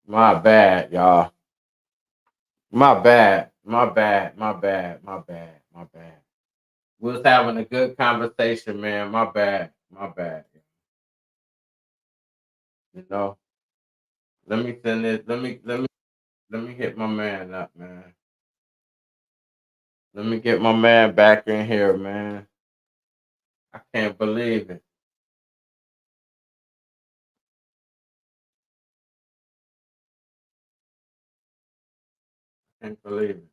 My bad, y'all. My bad. My bad. My bad. My bad. My bad. We was having a good conversation, man. My bad. My bad. You know. Let me send this. Let me hit my man up, man. Let me get my man back in here, man. I can't believe it. Can't believe it.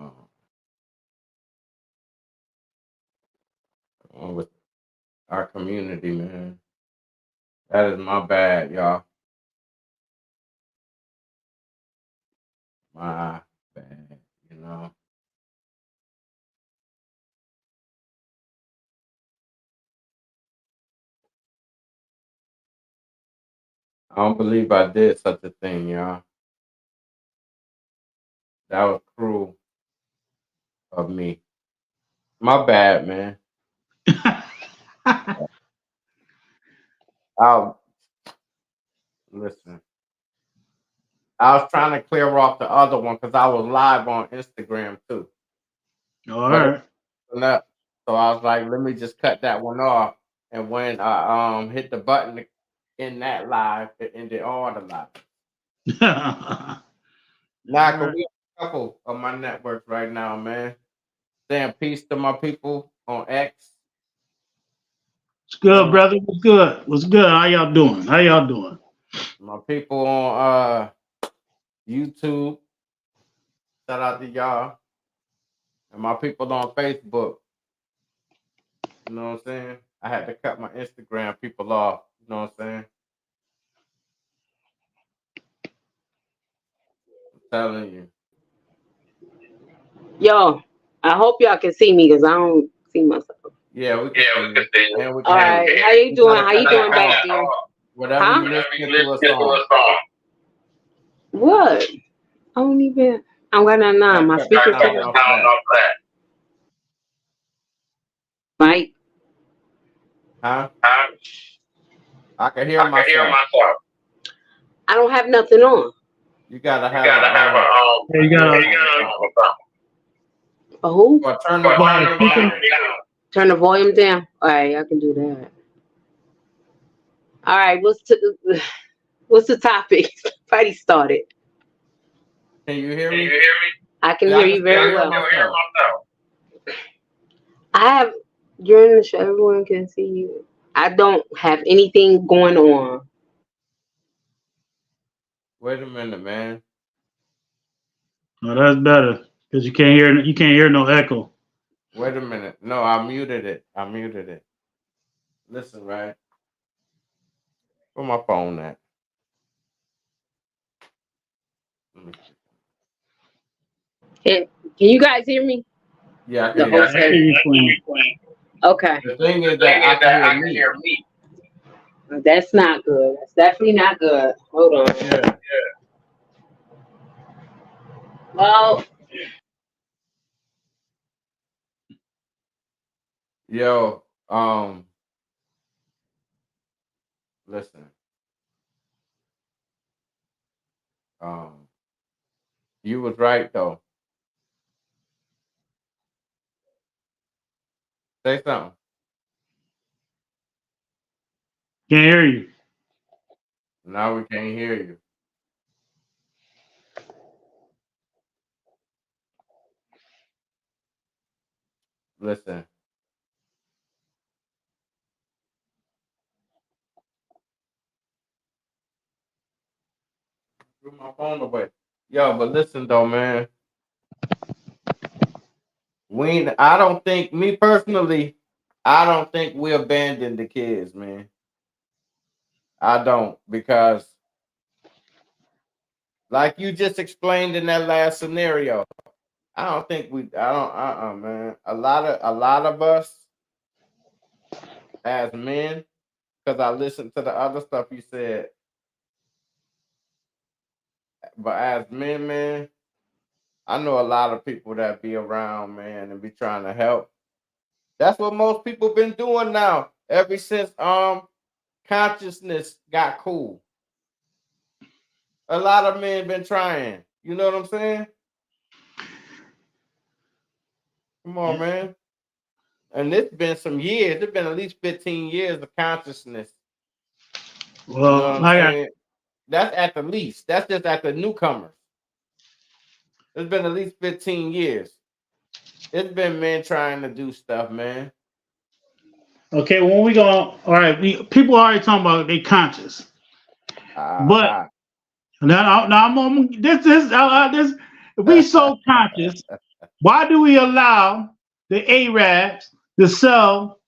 Uh, with our community, man. That is my bad, y'all. My bad. You know. I don't believe I did such a thing, y'all. That was cruel of me. My bad, man. I'll listen. I was trying to clear off the other one because I was live on Instagram too. All But it right. wasn't up. So I was like, let me just cut that one off. And when I hit the button in that live, it ended all the live. All Now, cause right. we have a couple of my networks right now, man. Saying peace to my people on X. What's good, Uh, brother? What's good? What's good? How y'all doing? How y'all doing? my people on YouTube. Shout out to y'all. And my people on Facebook. You know what I'm saying? I had to cut my Instagram people off. You know what I'm saying? I'm telling you. Yo, I hope y'all can see me because I don't see myself. Yeah, we can Yeah, see we can you. see you. And we All can hear right, you. how you You doing? gotta How you cut that doing back off. there? Whatever Huh? you Whenever you listening to a listen to song. a song. What? I don't even. I'm gonna You nine. gotta My cut the speaker sound to off of that. Mike. Huh? Huh? I can hear I can hear myself. myself. I don't have nothing on. You gotta You have a gotta have Hey, you a got a earphone or something. A who? Or turn the Or turn the volume speaker? down. volume down. Turn the volume down. All right, I can do that. All right, what's the topic? Party started. Can you hear Can you me? hear me? I can See, hear I can you still very hear well. I can hear myself. myself. I have during the show, everyone can see you. I don't have anything going on. Wait a minute, man. Oh, that's better because you can't hear no echo. Wait a minute. No, I muted it. I muted it. Listen, right? Where my phone at? Let me see. Can you guys hear me? Yeah, I can The hear whole you. I hear you thing. playing. Okay. The thing The is thing that I is can that hear I can me. hear me. That's not good. That's definitely not good. Hold on. Yeah. Well, Yo, listen. Um, you was right though. Say something. Can't hear you. Now we can't hear you. Listen. Threw my phone away. Yo, but listen though, man. I don't think me personally, I don't think we abandoned the kids, man. I don't because like you just explained in that last scenario, I don't man. A lot of us as men, because I listened to the other stuff you said. But as men, man, I know a lot of people that be around, man, and be trying to help. That's what most people been doing now. Ever since consciousness got cool. A lot of men been trying. You know what I'm saying? Come on, man. And it's been some years. It's been at least 15 years of consciousness. You know what Well, I'm saying? That's at the least. That's just at the newcomers. It's been at least 15 years. It's been men trying to do stuff, man. okay, when we go, all right, people already talking about they conscious, but now I'm on this. If we so conscious, why do we allow the Arabs to sell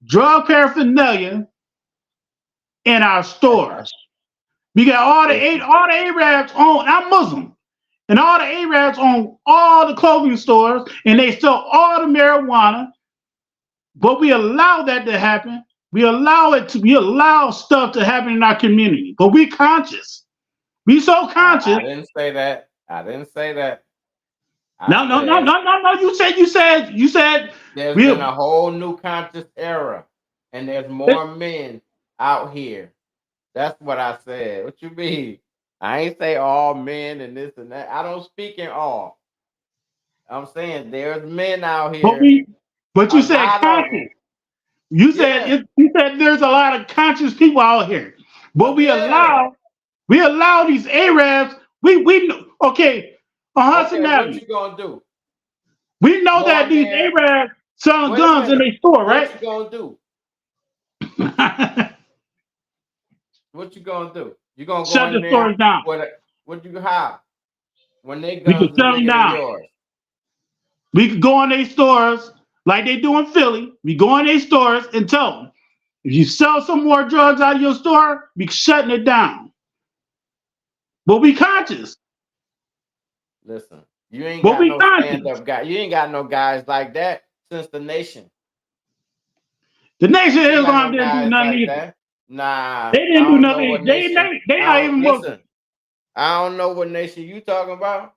drug paraphernalia in our stores? We got all the Arabs own. I'm Muslim, and all the Arabs own all the clothing stores, and they sell all the marijuana. But we allow that to happen. We allow stuff to happen in our community. But we conscious. We so conscious. I didn't say that. No. You said there's been a whole new conscious era, and there's more men out here. That's what I said. What you mean? I ain't say all men and this and that. I don't speak in all. I'm saying there's men out here. But you said conscious. You said there's a lot of conscious people out here. But we allow these Arabs. We okay. What you gonna do? We know that these Arabs selling guns in their store, right? What you gonna do? What you gonna do? You gonna go shut the stores down? What you have? When they guns we can shut them down. Yours. We could go in their stores like they do in Philly. We go in their stores and tell them, if you sell some more drugs out of your store, we shutting it down. But we conscious. Listen, you ain't got no stand-up guy. You ain't got no guys like that since the Nation. The Nation of Islam didn't do nothing either. Nah, they didn't do nothing. They not even Muslim. I don't know what nation you talking about.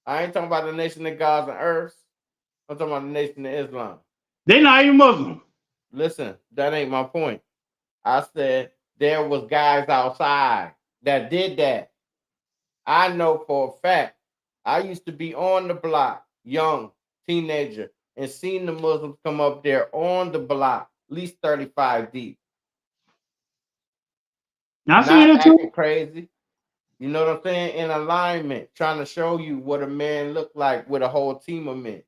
I ain't talking about the nation of gods and earths. I'm talking about the nation of Islam. They not even Muslim. Listen, that ain't my point. I said there was guys outside that did that. I know for a fact. I used to be on the block, young teenager, and seen the Muslims come up there on the block, at least 35 deep. Not acting crazy. You know what I'm saying? In alignment, trying to show you what a man looked like with a whole team of men.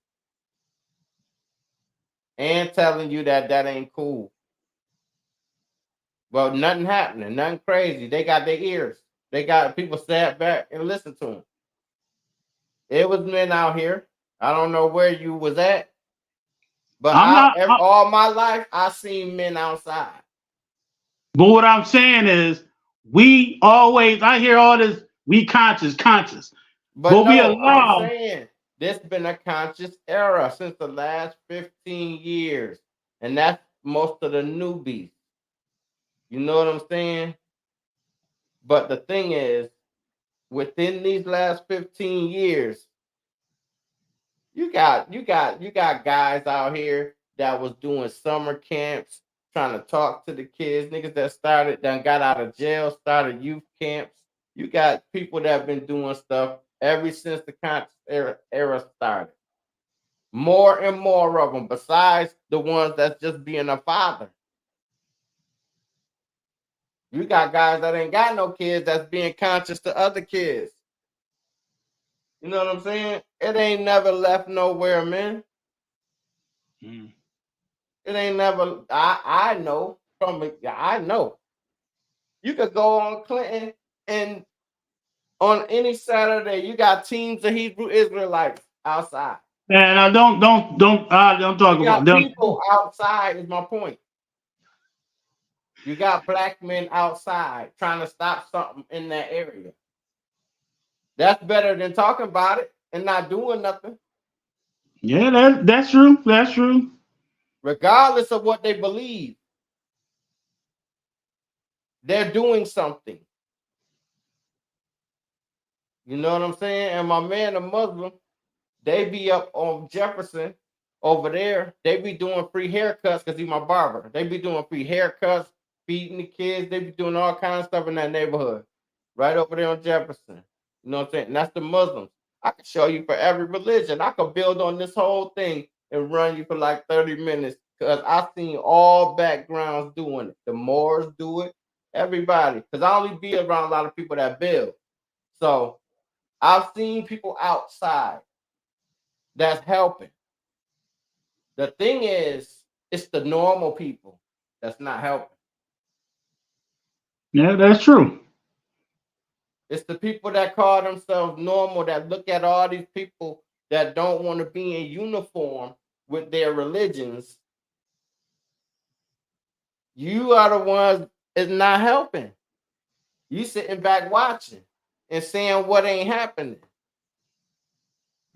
And telling you that ain't cool. But nothing happening, nothing crazy. They got their ears. They got people sat back and listen to them. It was men out here. I don't know where you was at. But all my life, I seen men outside. But what I'm saying is, I hear all this, we conscious. But no, we allow. I'm saying, this been a conscious era since the last 15 years. And that's most of the newbies. You know what I'm saying? But the thing is, within these last 15 years, you got guys out here that was doing summer camps, trying to talk to the kids, niggas that got out of jail, started youth camps. You got people that have been doing stuff ever since the conscious era started. More and more of them, besides the ones that's just being a father. You got guys that ain't got no kids that's being conscious to other kids. You know what I'm saying? It ain't never left nowhere, man. It ain't never. I know from it. I know. You could go on Clinton, and on any Saturday, you got teams of Hebrew Israelites outside. And I don't talk about them. People outside is my point. You got black men outside trying to stop something in that area. That's better than talking about it and not doing nothing. Yeah, that's true. That's true. Regardless of what they believe. they're doing something. You know what I'm saying? And my man, a Muslim, they be up on Jefferson over there. They be doing free haircuts because he's my barber. They be doing free haircuts, feeding the kids. They be doing all kinds of stuff in that neighborhood, right over there on Jefferson. You know what I'm saying? And that's the Muslims. I can show you for every religion. I could build on this whole thing and run you for like 30 minutes because I've seen all backgrounds doing it. The Moors do it, everybody. Because I only be around a lot of people that build. So I've seen people outside that's helping. The thing is, it's the normal people that's not helping. Yeah, that's true. It's the people that call themselves normal that look at all these people that don't want to be in uniform with their religions. You are the ones that's not helping. You sitting back watching and saying what ain't happening.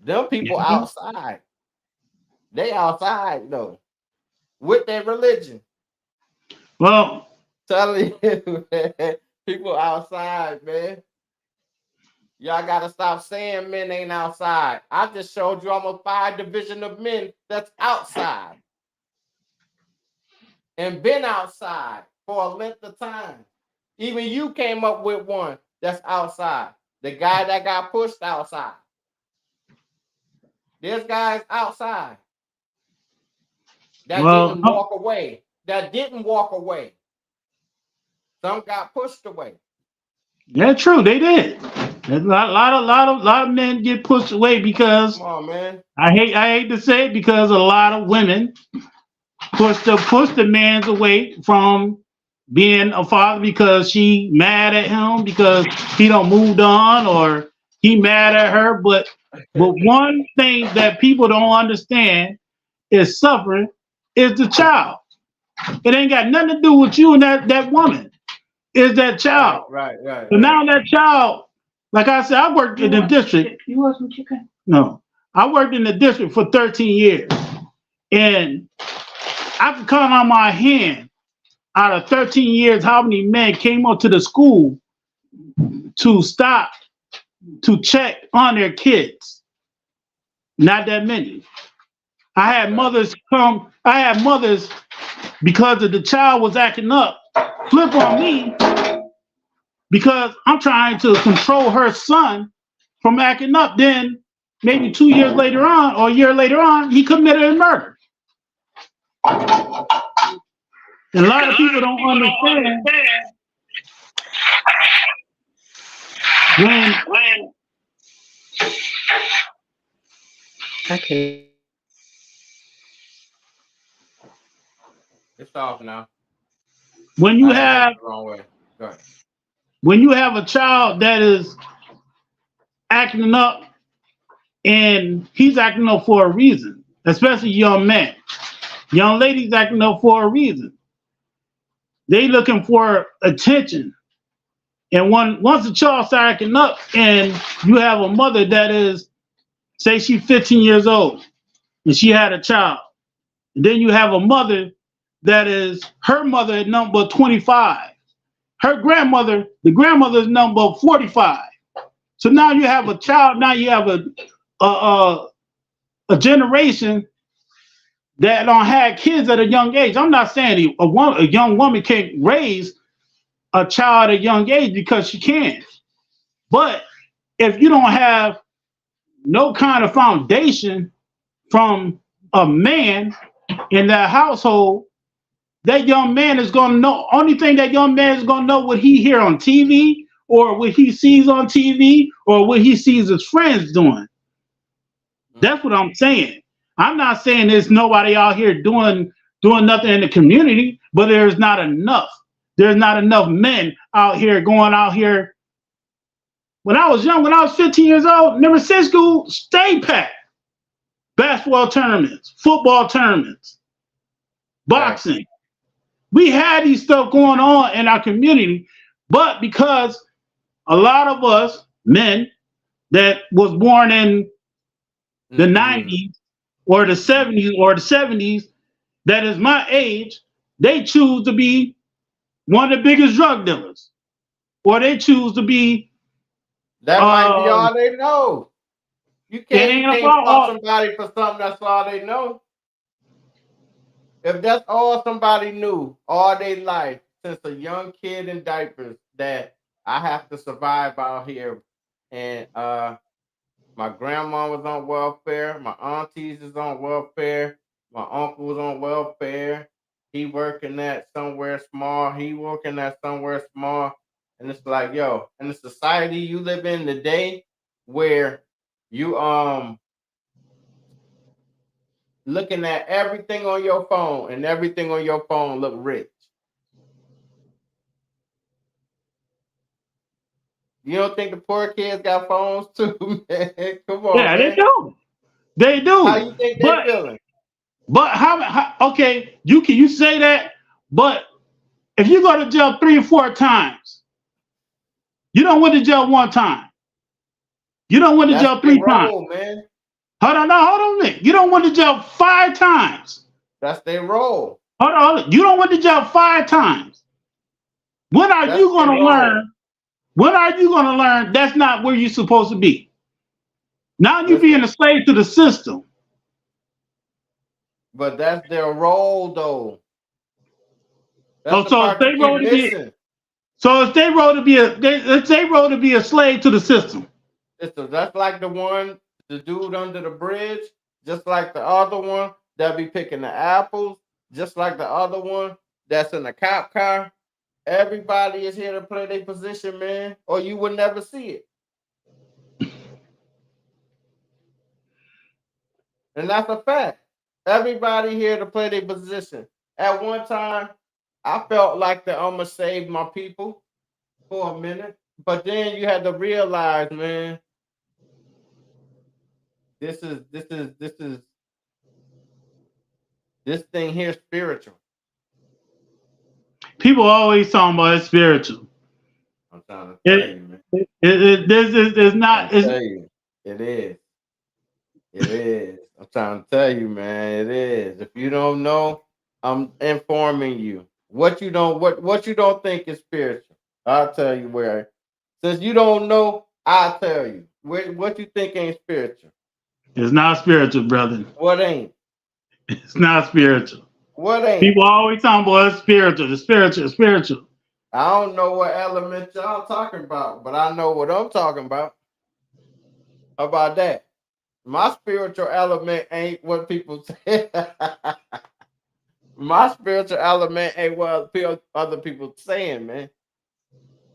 Them people outside. They outside though. With their religion. Well, Telling you, man, people outside, man. Y'all gotta stop saying men ain't outside. I just showed you almost 5 division of men that's outside and been outside for a length of time. Even you came up with one that's outside. The guy that got pushed outside. There's guys outside that didn't walk away. That didn't walk away. Some got pushed away. Yeah, true. They did. A lot of men get pushed away because come on, man. I hate to say it because a lot of women push the man's away from being a father because she mad at him because he don't moved on or he mad at her. But one thing that people don't understand is suffering is the child. It ain't got nothing to do with you and that woman. Is that child. Right. So now that child, like I said, I worked in the district. You want some chicken? No. I worked in the district for 13 years. And I can count on my hand out of 13 years how many men came up to the school to stop to check on their kids. Not that many. I had mothers because of the child was acting up, flip on me because I'm trying to control her son from acting up. Then maybe 2 years later on or a year later on, he committed a murder. And a lot of people don't understand when Okay. It's off now. When you have the wrong way. Go ahead. When you have a child that is acting up and he's acting up for a reason, especially young men. Young ladies acting up for a reason. They looking for attention. And once the child starts acting up and you have a mother that is, say she's 15 years old and she had a child. And then you have a mother that is her mother at number 25. Her grandmother, the grandmother is number 45. So now you have a child, now you have a generation that don't have kids at a young age. I'm not saying a young woman can't raise a child at a young age because she can. But if you don't have no kind of foundation from a man in that household, that young man is going to know, only thing that young man is going to know what he hear on TV or what he sees on TV or what he sees his friends doing. That's what I'm saying. I'm not saying there's nobody out here doing nothing in the community, but there's not enough. There's not enough men out here going out here. When I was young, when I was 15 years old, number 6 school stayed packed. Basketball tournaments, football tournaments, boxing. Right. We had these stuff going on in our community, but because a lot of us men that was born in the 90s or the 70s, that is my age, they choose to be one of the biggest drug dealers, or they choose to be. That might be all they know. You can't fault somebody for something that's all they know. If that's all somebody knew all their life, since a young kid in diapers, that I have to survive out here, and my grandma was on welfare, my aunties is on welfare, my uncle was on welfare. He working at somewhere small. He working at somewhere small. And it's like, yo, in the society you live in today, where you looking at everything on your phone, and everything on your phone look rich. You don't think the poor kids got phones too, man? Come on, yeah, man. they do. They do. How you think they're feeling? But how? Okay, you say that, but if you go to jail 3 or 4 times, you don't went to jail 1 time. You don't went to jail 3 times. Man. Hold on a minute. You don't went to jail 5 times. That's their role. Hold on. You don't went to jail 5 times. When are you going to learn? When are you going to learn that's not where you're supposed to be? Now you're being a slave to the system. But that's their role, though. So it's their role to be a slave to the system. That's like the dude under the bridge, just like the other one that be picking the apples, just like the other one that's in the cop car. Everybody is here to play their position, man, or you would never see it. And that's a fact. Everybody here to play their position. At one time, I felt like that I'm gonna save my people for a minute, but then you had to realize, man, this thing here spiritual. People always talking about it's spiritual. I'm trying to tell you, man. It's not. It is. It is. I'm trying to tell you, man. It is. If you don't know, I'm informing you. What you don't think is spiritual, I'll tell you where. Since you don't know, I'll tell you. What you think ain't spiritual? It's not spiritual, brother. What ain't? It's not spiritual. What ain't? People always talking about it's spiritual. It's spiritual. I don't know what element y'all talking about, but I know what I'm talking about. How about that? My spiritual element ain't what people say. My spiritual element ain't what other people saying, man.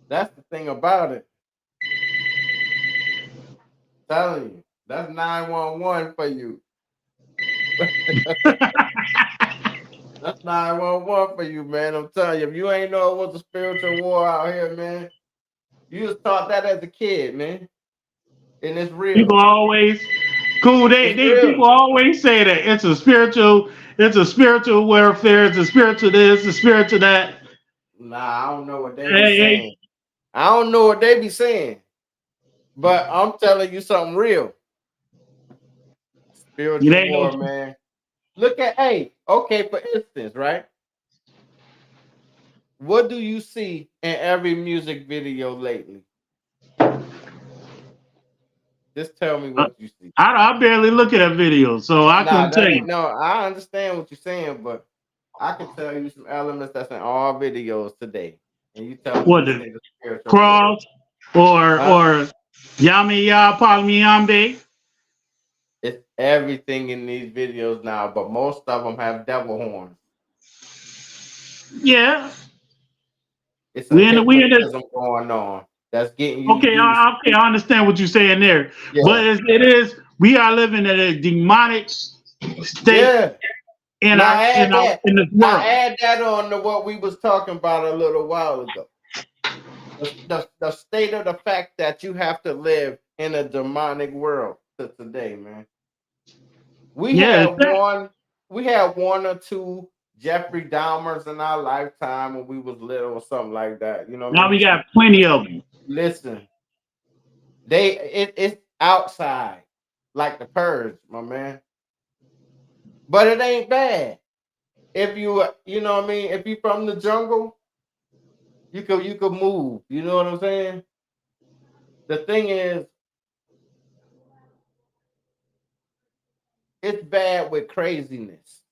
That's the thing about it. I'm telling you, that's 911 for you. That's 911 for you, man. I'm telling you, if you ain't know it was a spiritual war out here, man, you just thought that as a kid, man. And it's real. People always people always say that it's a spiritual warfare, it's a spiritual this, it's a spiritual that. Nah, I don't know what they be saying. I don't know what they be saying. But I'm telling you something real. Spiritual war, man. Look at, okay, for instance, right? What do you see in every music video lately? Just tell me what you see. I barely look at that video, so I couldn't tell you. No, I understand what you're saying, but I can tell you some elements that's in all videos today. And you tell me what the cross or Yami Ya Palmiyambe. It's everything in these videos now, but most of them have devil horns. Yeah. It's a hypnotism going on. That's getting you. Okay, I understand what you're saying there. Yeah. But we are living in a demonic state in this world. I add that on to what we was talking about a little while ago. The state of the fact that you have to live in a demonic world to today, man. We had one or two Jeffrey Dahmers in our lifetime when we was little or something like that. You know. Now we got plenty of them. Listen, it's outside like the Purge, my man. But it ain't bad. If you know what I mean, if you from the jungle, You could move. You know what I'm saying? The thing is, it's bad with craziness.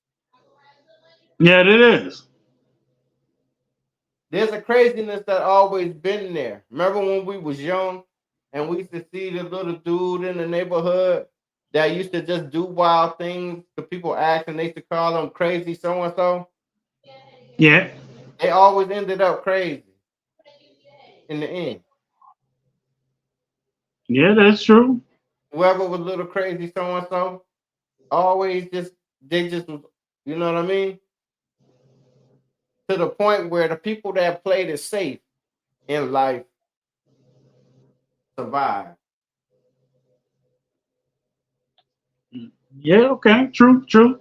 Yeah, it is. There's a craziness that always been there. Remember when we was young and we used to see the little dude in the neighborhood that used to just do wild things to people ask and they used to call him crazy so and so? Yeah. They always ended up crazy in the end. Yeah, that's true. Whoever was little crazy so and so, always they just was, you know what I mean? To the point where the people that played it safe in life survive. Yeah, okay. True, true.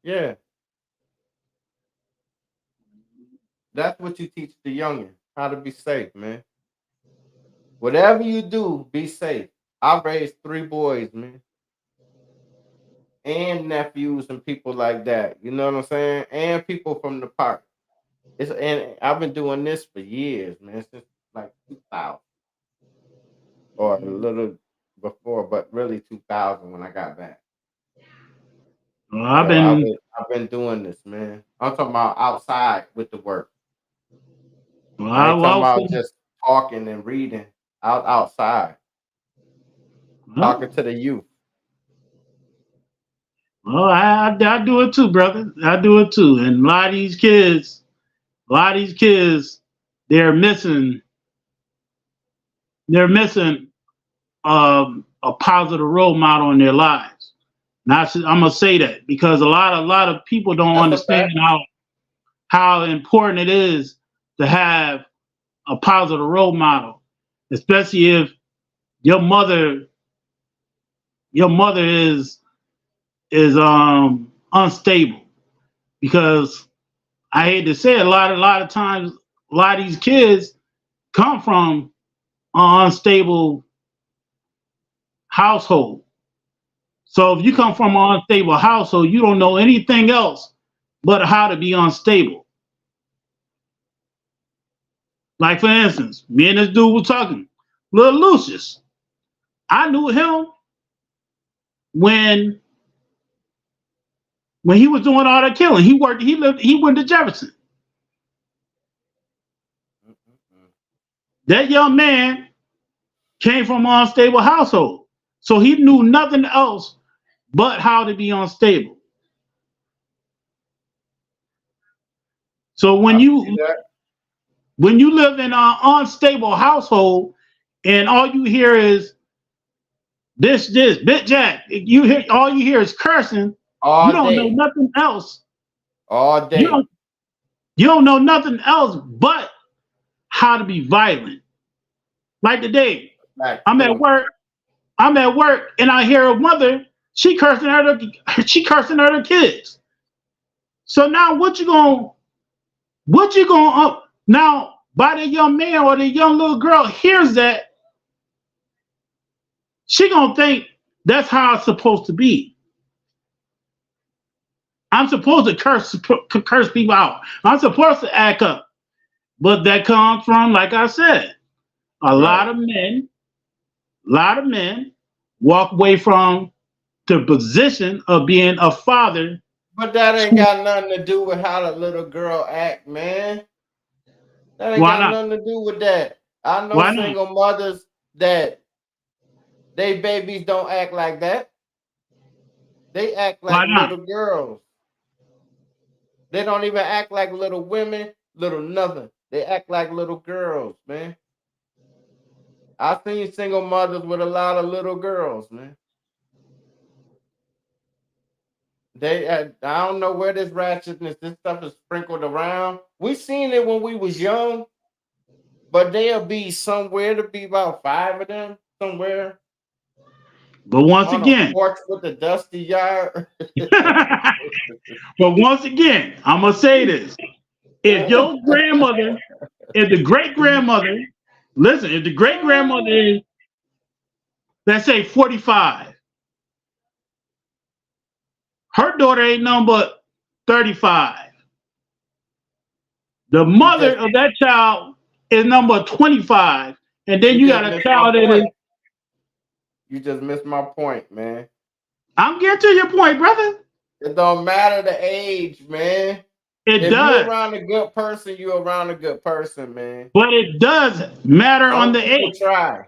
Yeah. That's what you teach the youngin, how to be safe, man. Whatever you do, be safe. I've raised 3 boys, man, and nephews and people like that. You know what I'm saying? And people from the park. And I've been doing this for years, man, since like 2000 or a little before, but really 2000 when I got back. Well, I've So been I've been doing this, man. I'm talking about outside with the work. well, I ain't talking about well, just talking and reading outside, talking to the youth. well, I do it too, brother. I do it too. And a lot of these kids, they're missing they're missing a positive role model in their lives. Now, I'm gonna say that because a lot of people don't That's a understand fact. how important it is to have a positive role model, especially if your mother your mother is unstable. Because I hate to say it, a lot of times a lot of these kids come from an unstable household. So if you come from an unstable household, you don't know anything else but how to be unstable. Like for instance, me and this dude were talking, Lil Lucius. I knew him when he was doing all that killing. He went to Jefferson. That young man came from an unstable household. So he knew nothing else but how to be unstable. So I see that. when you live in an unstable household and all you hear is this, bit jack, all you hear is cursing, you All don't know day. nothing else. All You day. don't you don't know nothing else but how to be violent. Like today, Back I'm at to work, and I hear a mother, she cursing at her kids. So now what you going up now by the young man or the young little girl hears that, she gonna think that's how it's supposed to be. I'm supposed to curse people out. I'm supposed to act up. But that comes from, like I said, a right. lot of men walk away from the position of being a father. But that ain't got nothing to do with how the little girl act, man. That ain't Why got not? nothing to do with that. I know Why not? single mothers that they babies don't act like that. They act Why like not? little girls. They don't even act like little women, little nothing. They act like little girls, man. I've seen single mothers with a lot of little girls, man. I don't know where this ratchetness, this stuff is sprinkled around. We seen it when we was young, but there'll be somewhere to be about 5 of them somewhere But once on a again, porch with a dusty yard. but once again, I'm gonna say this: if your grandmother, if the great grandmother, listen, if the great grandmother is, let's say 45, her daughter ain't nothing but 35. The mother of that child is number 25, and then you got a child that is. You just missed my point, man. I'm getting to your point, brother. It don't matter the age, man. If you're around a good person, you're around a good person, man. But it does matter on the age. Try.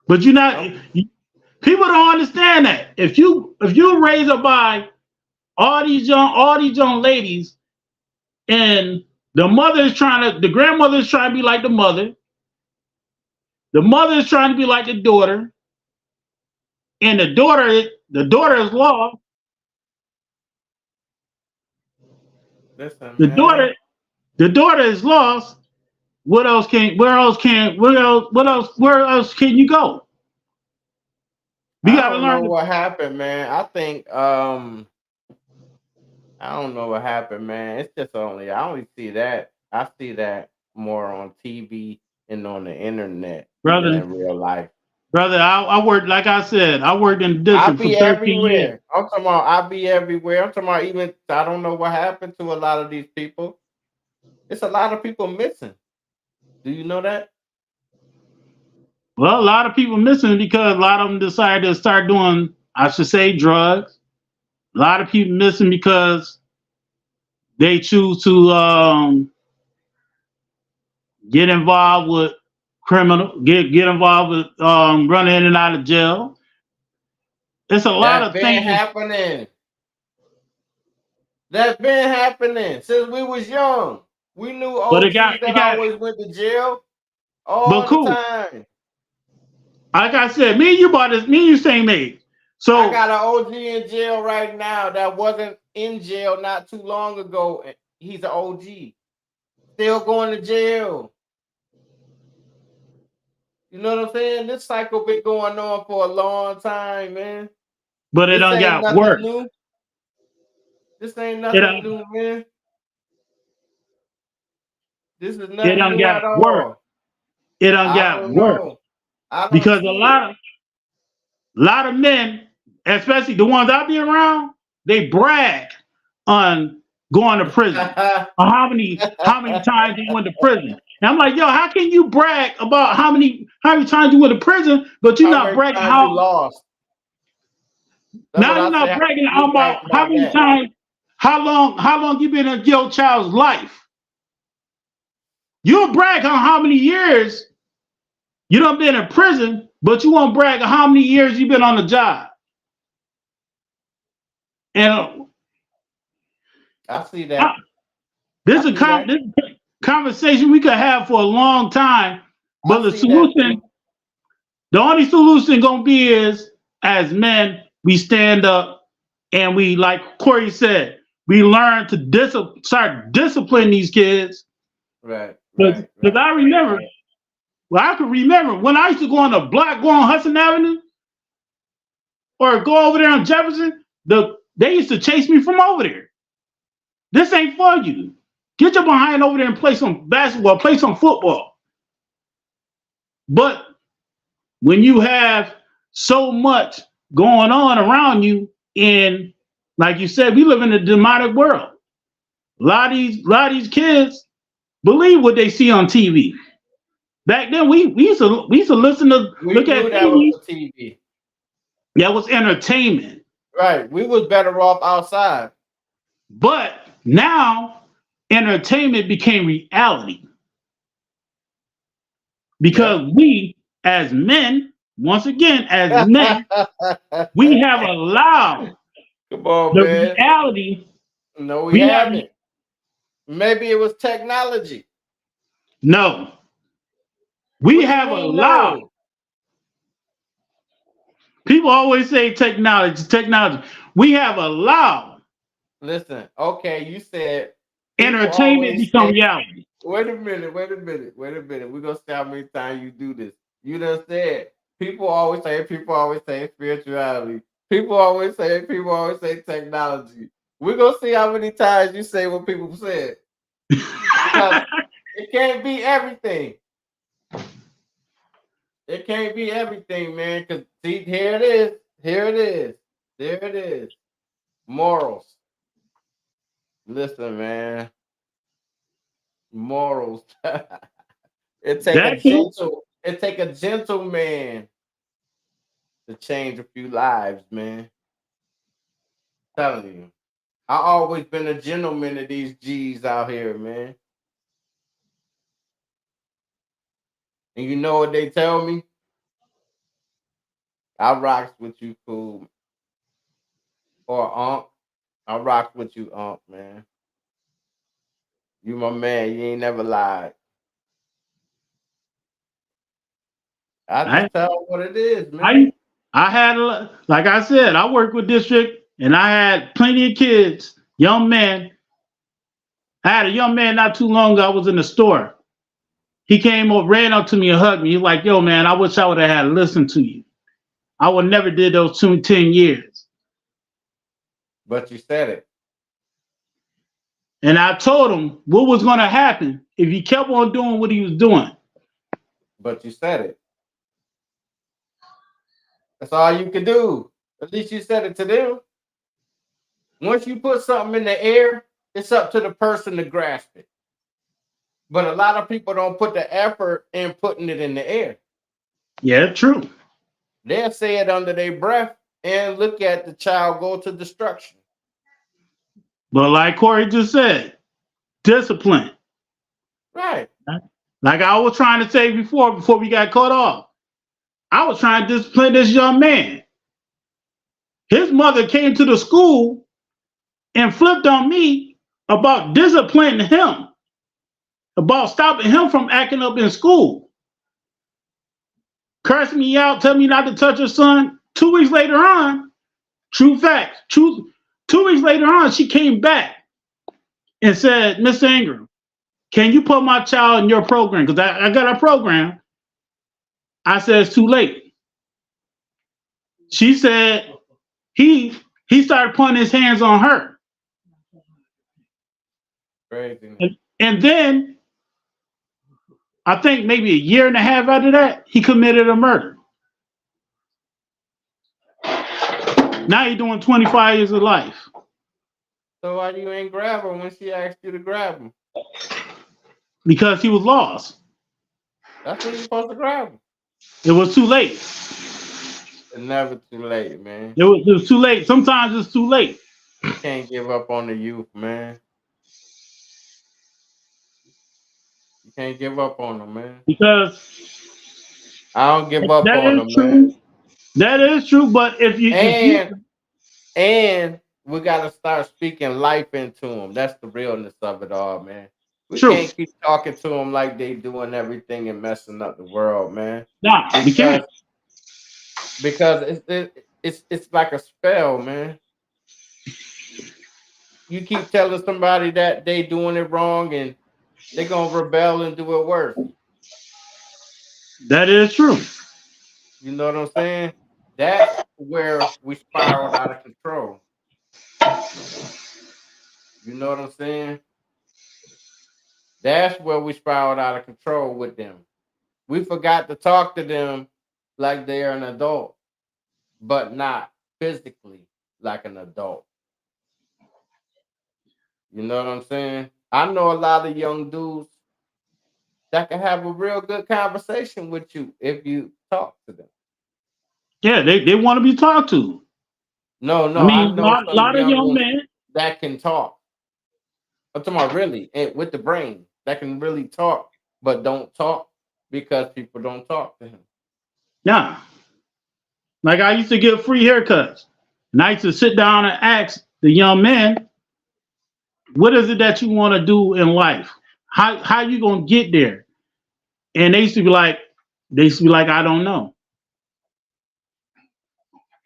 But you're not. People don't understand that. If you raise up by all these young ladies, and the grandmother is trying to be like the mother is trying to be like the daughter, and the daughter is lost. Listen, the daughter is lost. Where else can you go? I don't know what happened, man. I think I don't know what happened, man. It's just I only see that. I see that more on TV and on the internet than in real life. Brother, I worked, like I said, I worked in the district for 13 years. I'm talking about I'll be everywhere. I'm talking about even I don't know what happened to a lot of these people. It's a lot of people missing. Do you know that? Well, a lot of people missing because a lot of them decided to start doing, I should say, drugs. A lot of people missing because they choose to get involved with get involved with running in and out of jail. It's a lot of things happening. That's been happening since we was young. We knew OGs that always went to jail all the time. Like I said, me and you same age. So I got an OG in jail right now that wasn't in jail not too long ago. He's an OG. Still going to jail. You know what I'm saying? This cycle been going on for a long time, man. But it done got worse. New. This ain't nothing new, man. This is nothing new at all. It done got worse. Because a lot of men, especially the ones I be around, they brag on going to prison. Or how many times they went to prison. And I'm like, yo, how can you brag about how many times you went to prison, but you're not bragging how you lost? Now you're not bragging about how many times, how long you been in your child's life. You'll brag on how many years you done been in prison, but you won't brag on how many years you've been on the job. And I see that. This is a conversation we could have for a long time, but the only solution gonna be is, as men, we stand up and we, like Corey said, we learn to start disciplining these kids. Right. Because I remember, I can remember when I used to go on the block, go on Hudson Avenue, or go over there on Jefferson, they used to chase me from over there. This ain't for you. Get your behind over there and play some basketball, play some football. But when you have so much going on around you, and like you said, we live in a demonic world. A lot of these kids believe what they see on TV. Back then, we used to listen to look at TV. That was entertainment. Right. We was better off outside. But now entertainment became reality. Because we, as men, once again, as men, we have allowed the reality. No, we haven't. Maybe it was technology. No. We have allowed. People always say technology. We have allowed. Listen, okay, you said entertainment become reality. Wait a minute. We're gonna see how many times you do this. You done said people always say spirituality. People always say technology. We're gonna see how many times you say what people said. Because it can't be everything. It can't be everything, man. Because see, here it is. Morals. Listen, man. morals. It take a That too. gentleman to change a few lives, man. Telling you. I always been a gentleman to these G's out here, man. And you know what they tell me? I rocks with you, cool. Or I rock with you, man. You my man. You ain't never lied. I just tell what it is, man. I had, like I said, I worked with district, and I had plenty of kids, young men. I had a young man not too long ago. I was in the store. He came up, ran up to me and hugged me. He's like, yo, man, I wish I would have had listened to you. I would never did those 10 years. But you said it. And I told him what was going to happen if he kept on doing what he was doing. But you said it. That's all you can do. At least you said it to them. Once you put something in the air, it's up to the person to grasp it. But a lot of people don't put the effort in putting it in the air. Yeah, true. They'll say it under their breath and look at the child go to destruction. But like Corey just said, discipline. Right. Like I was trying to say before we got cut off. I was trying to discipline this young man. His mother came to the school and flipped on me about disciplining him, about stopping him from acting up in school. Cursed me out, tell me not to touch her son. 2 weeks later on, true facts, 2 weeks later on, she came back and said, Miss Ingram, can you put my child in your program? Because I got a program. I said, it's too late. She said, he started putting his hands on her. Crazy. And then, I think maybe a year and a half after that, he committed a murder. Now he's doing 25 years of life. So why you ain't grab her when she asked you to grab him? Because he was lost. That's when you're supposed to grab him. It was too late. It's never too late, man. It was too late. Sometimes it's too late. You can't give up on the youth, man. You can't give up on them, man. Because I don't give up on them, true. man. That is true, but if you we gotta start speaking life into them. That's the realness of it all, man. We true. Can't keep talking to them like they doing everything and messing up the world, man. Nah, we can't. Because it's like a spell, man. You keep telling somebody that they doing it wrong and they're gonna rebel and do it worse. That is true. You know what I'm saying? That's where we spiraled out of control. You know what I'm saying? That's where we spiraled out of control with them. We forgot to talk to them like they're an adult, but not physically like an adult. You know what I'm saying? I know a lot of young dudes that can have a real good conversation with you if you talk to them. Yeah, they want to be talked to. No, I mean, a lot of young men that can talk. I'm talking about really with the brain that can really talk, but don't talk because people don't talk to him. Yeah. Like I used to get free haircuts. And I used to sit down and ask the young men, what is it that you want to do in life? How you gonna get there? And they used to be like, I don't know.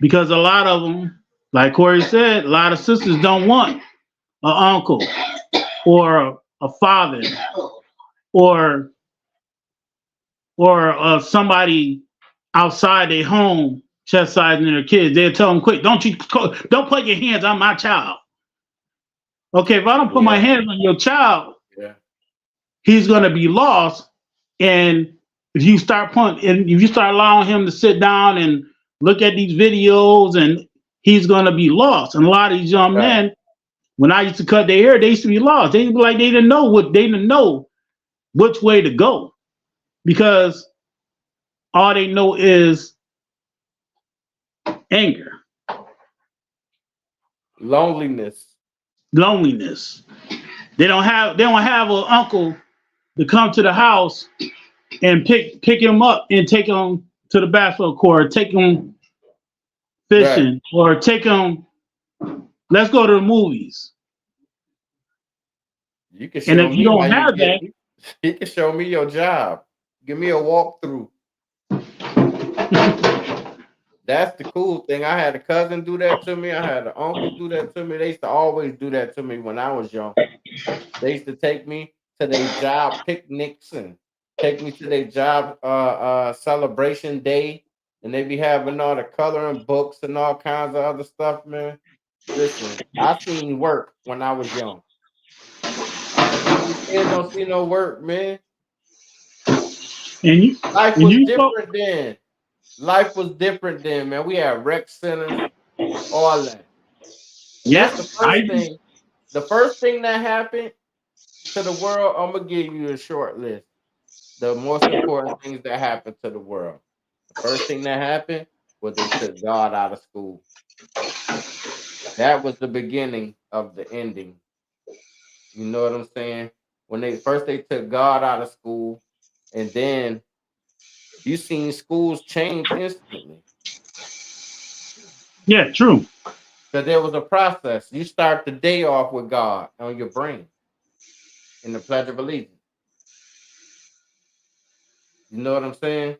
Because a lot of them, like Corey said, a lot of sisters don't want an uncle or a father or somebody outside their home chastising their kids. They'll tell them, quick, don't put your hands on my child. Okay, if I don't put my hands on your child, he's gonna be lost. And if you start allowing him to sit down and look at these videos, and he's gonna be lost. And a lot of these young men, when I used to cut their hair, they used to be lost. They used to be like they didn't know which way to go, because all they know is anger, loneliness. They don't have an uncle to come to the house and pick him up and take him to the basketball court, take him fishing, or take him. Let's go to the movies. You can And show if me you don't how you have get. that, You can show me your job. Give me a walkthrough. That's the cool thing. I had a cousin do that to me. I had an uncle do that to me. They used to always do that to me when I was young. They used to take me to their job picnics and take me to their job celebration day. And they be having all the coloring books and all kinds of other stuff, man. Listen, I seen work when I was young. These kids don't see no work, man. and Life was you spoke. different then. Life was different then, man. We had rec centers, all that. That's the Yes, first thing. The first thing that happened to the world, I'm gonna give you a short list. The most important things that happened to the world. The first thing that happened was they took God out of school. That was the beginning of the ending. You know what I'm saying? When they took God out of school, and then you seen schools change instantly. Yeah, true. Because there was a process. You start the day off with God on your brain in the Pledge of Allegiance. You know what I'm saying?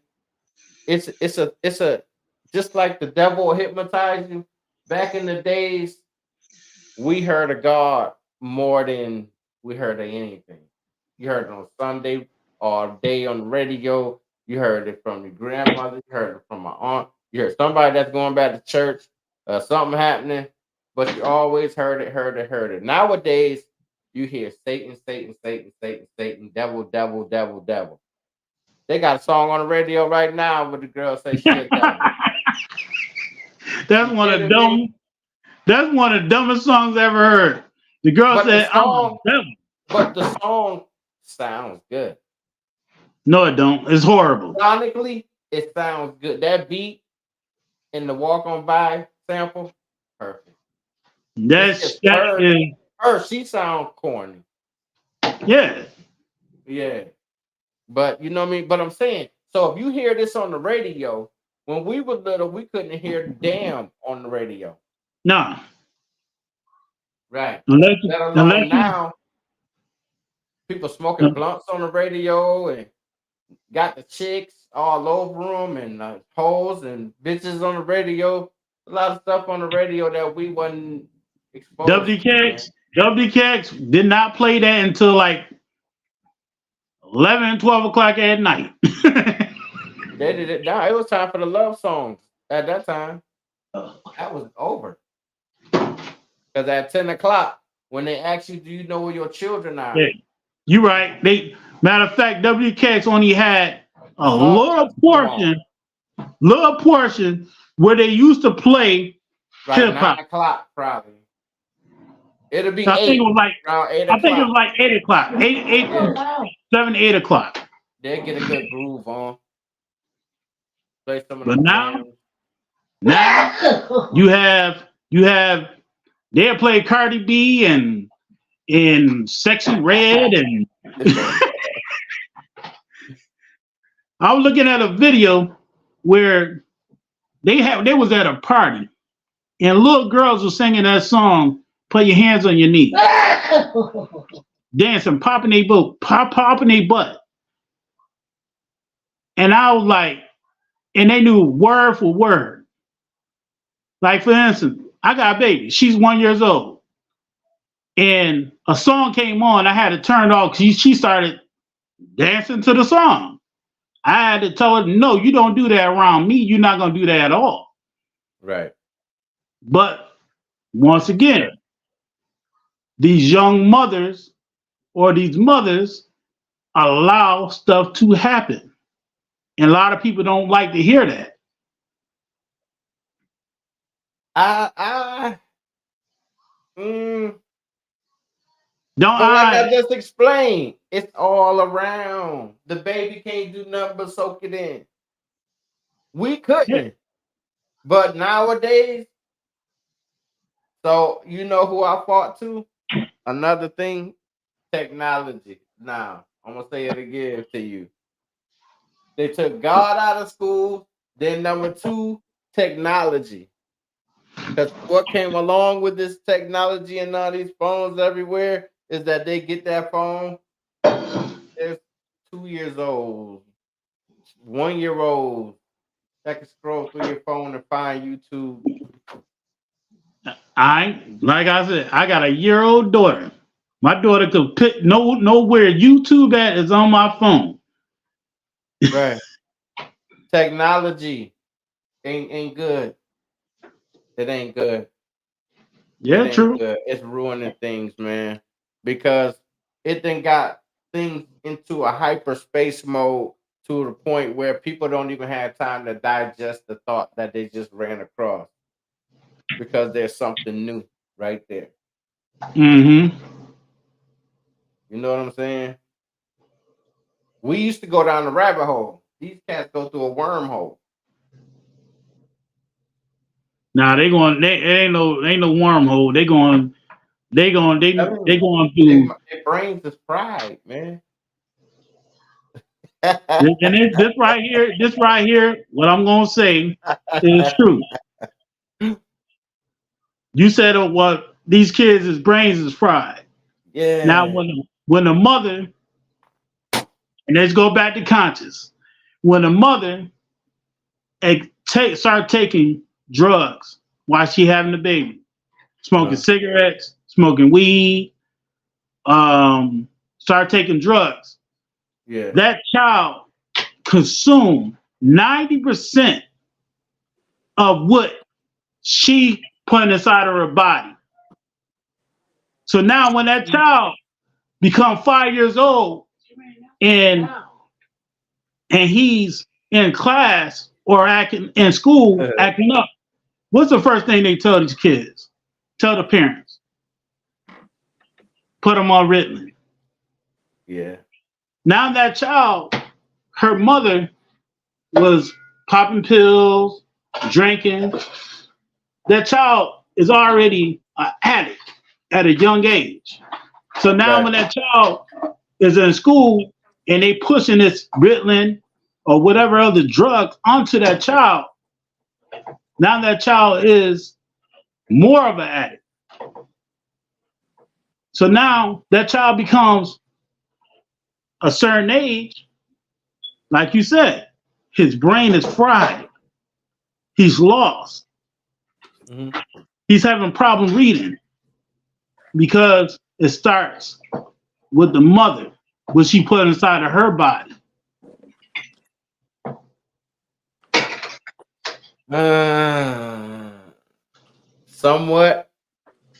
It's a just like the devil will hypnotize you. Back in the days, we heard of God more than we heard of anything. You heard it on Sunday all day on the radio. You heard it from your grandmother. You heard it from my aunt. You heard somebody that's going back to church. Something happening, but you always heard it. Nowadays, you hear Satan, Satan, Satan, Satan, Satan, devil, devil, devil, devil. They got a song on the radio right now where the girl says she a devil. That's You one of the kidding me? dumb. That's one of the dumbest songs I ever heard. The girl But the said, "I'm a song, devil." but the song sounds good. No, it don't. It's horrible. Sonically, it sounds good. That beat in the Walk On By sample, perfect. It's just That is she sound corny. yeah. Yeah. But you know what I mean? But I'm saying, so if you hear this on the radio, when we were little, we couldn't hear damn on the radio. Nah. Right. Unless Let unless alone you, now, people smoking blunts on the radio and got the chicks all over them and hoes and bitches on the radio. A lot of stuff on the radio that we wasn't exposed to, man. WKX did not play that until like 11, 12 o'clock at night. They did it now. It was time for the love songs at that time. That was over. Because at 10 o'clock, when they ask you, do you know where your children are? Yeah, you right. Matter of fact, WKX only had a Come little portion where they used to play Like hip hop. 9 o'clock, probably. It'll be So 8. I think it was like Around 8 I think it was o'clock. like 8 o'clock. 8 o'clock. They get a good groove on. Play some of But the now jams. you have they'll play Cardi B and Sexy Red and I was looking at a video where they was at a party and little girls were singing that song, "Put Your Hands on Your Knees," dancing, popping their butt. And I was like, and they knew word for word. Like for instance, I got a baby. She's 1 year old. And a song came on. I had to turn it off because she started dancing to the song. I had to tell her, no, you don't do that around me. You're not going to do that at all. Right. But once again, these young mothers or these mothers allow stuff to happen. And a lot of people don't like to hear that. Don't But like I I? just explained, it's all around. The baby can't do nothing but soak it in. We couldn't. But nowadays, so you know who I fought to? Another thing, technology. Now, I'm gonna say it again to you. They took God out of school. Then number two, technology. Because what came along with this technology and all these phones everywhere is that they get that phone. They're 2 years old, 1 year old that can scroll through your phone and find YouTube. Like I said, I got a year-old daughter. My daughter could pick know where YouTube at is on my phone. Right. Technology ain't good. It ain't good. Yeah, It ain't true. good. It's ruining things, man. Because it then got things into a hyperspace mode to the point where people don't even have time to digest the thought that they just ran across. Because there's something new right there. Mm-hmm. You know what I'm saying? We used to go down the rabbit hole. These cats go through a wormhole. Now they ain't no wormhole. They going I mean, through. their brains is fried, man. And this right here, what I'm gonna say is true. You said what these kids' brains is fried. Now Yeah. when the mother, and let's go back to conscious, when the mother start taking drugs while she having the baby, smoking cigarettes, smoking weed, start taking drugs. Yeah. That child consumed 90% of what she put inside of her body. So now when that child become 5 years old and he's in class or acting in school acting up, what's the first thing they tell these kids? Tell the parents. Put them on Ritalin. Yeah. Now that child, her mother was popping pills, drinking. That child is already an addict at a young age. So now when that child is in school and they pushing this Ritalin or whatever other drugs onto that child, now that child is more of an addict. So now that child becomes a certain age, like you said, his brain is fried. He's lost. Mm-hmm. He's having problem reading because it starts with the mother, what she put inside of her body. Somewhat.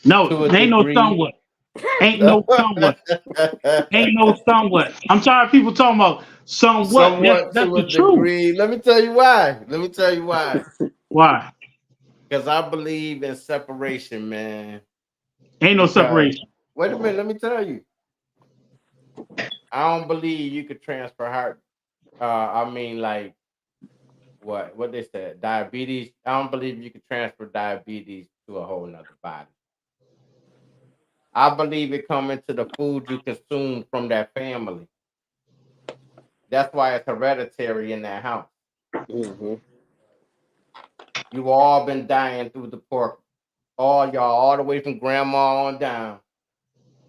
No, ain't no somewhat. Ain't no somewhat. Ain't no somewhat. I'm tired of people talking about somewhat. That's to the a truth. degree. Let me tell you why. Why? Because I believe in separation, man. Ain't no separation. Wait a minute. Let me tell you. I don't believe you could transfer heart. Like what they said, diabetes. I don't believe you could transfer diabetes to a whole nother body. I believe it come into the food you consume from that family. That's why it's hereditary in that house. Mm-hmm. You've all been dying through the pork. All y'all, all the way from grandma on down.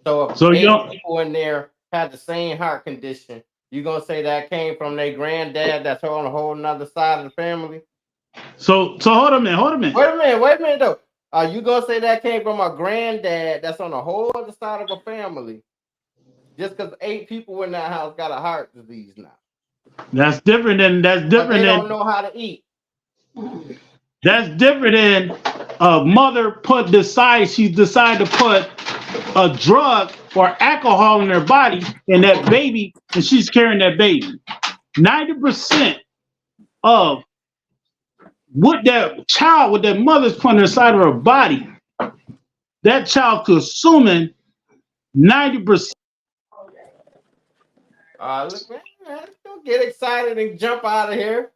So if 8 people in there had the same heart condition, you gonna say that came from their granddad that's on a whole nother side of the family? So hold a minute. Wait a minute though. Are you gonna say that came from a granddad that's on a whole other side of a family? Just because 8 people in that house got a heart disease now. That's different than they don't know how to eat. That's different than a mother she decided to put a drug or alcohol in her body and that baby, and she's carrying that baby. 90% of what that mother's putting inside of her body, that child consuming 90%. Look, man, don't get excited and jump out of here.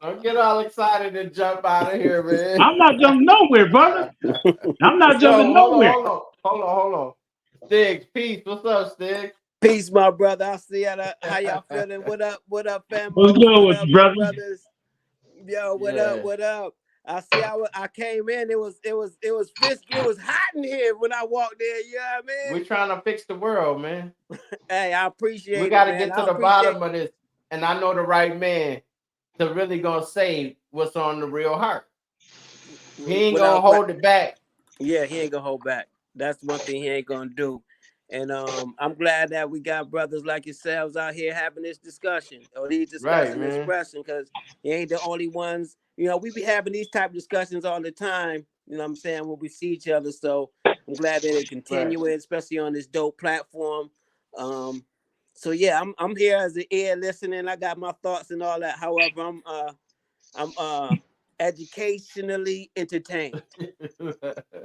Don't get all excited and jump out of here, man. I'm not jumping nowhere, brother. I'm not jumping nowhere. Hold on. Stiggs, peace. What's up, Stiggs? Peace, my brother. I see how y'all feeling. What up, family? What's good with you, brother? Brothers? Yo, what up? I see. I came in. It was fisky. It was hot in here when I walked in. You know what I mean? We're trying to fix the world, man. Hey, I appreciate it. We got to get to the bottom of this, and I know the right man to really gonna say what's on the real heart. He ain't gonna hold it back. Yeah, he ain't gonna hold back. That's one thing he ain't gonna do. And I'm glad that we got brothers like yourselves out here having this discussion or these discussion expression, because you ain't the only ones. You know, we be having these type of discussions all the time. You know what I'm saying, when we see each other. So I'm glad that they continue it, especially on this dope platform. So yeah, I'm here as an ear listening. I got my thoughts and all that. However, I'm educationally entertained.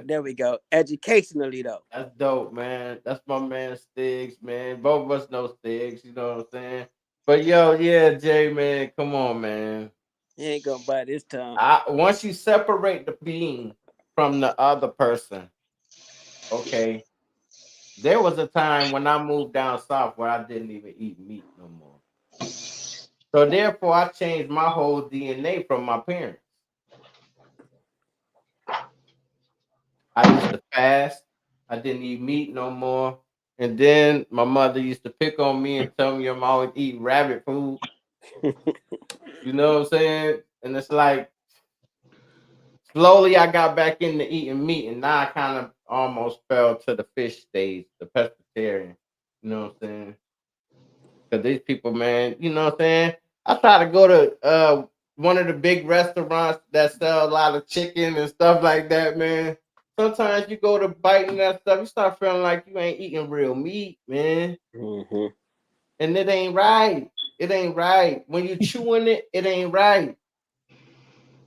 There we go. Educationally though. That's dope, man. That's my man Stiggs, man. Both of us know Stiggs, you know what I'm saying? But yo, yeah, Jay, man, come on, man. He ain't gonna bite his tongue. Once you separate the being from the other person, okay. There was a time when I moved down south where I didn't even eat meat no more. So therefore, I changed my whole DNA from my parents. I used to fast. I didn't eat meat no more. And then my mother used to pick on me and tell me I'm always eating rabbit food. You know what I'm saying? And it's like, slowly I got back into eating meat, and now I kind of almost fell to the fish stage, the pescatarian. You know what I'm saying? Because these people, man, you know what I'm saying? I try to go to one of the big restaurants that sell a lot of chicken and stuff like that, man. Sometimes you go to biting that stuff, you start feeling like you ain't eating real meat, man. Mm-hmm. And it ain't right. It ain't right. When you chewing it, it ain't right.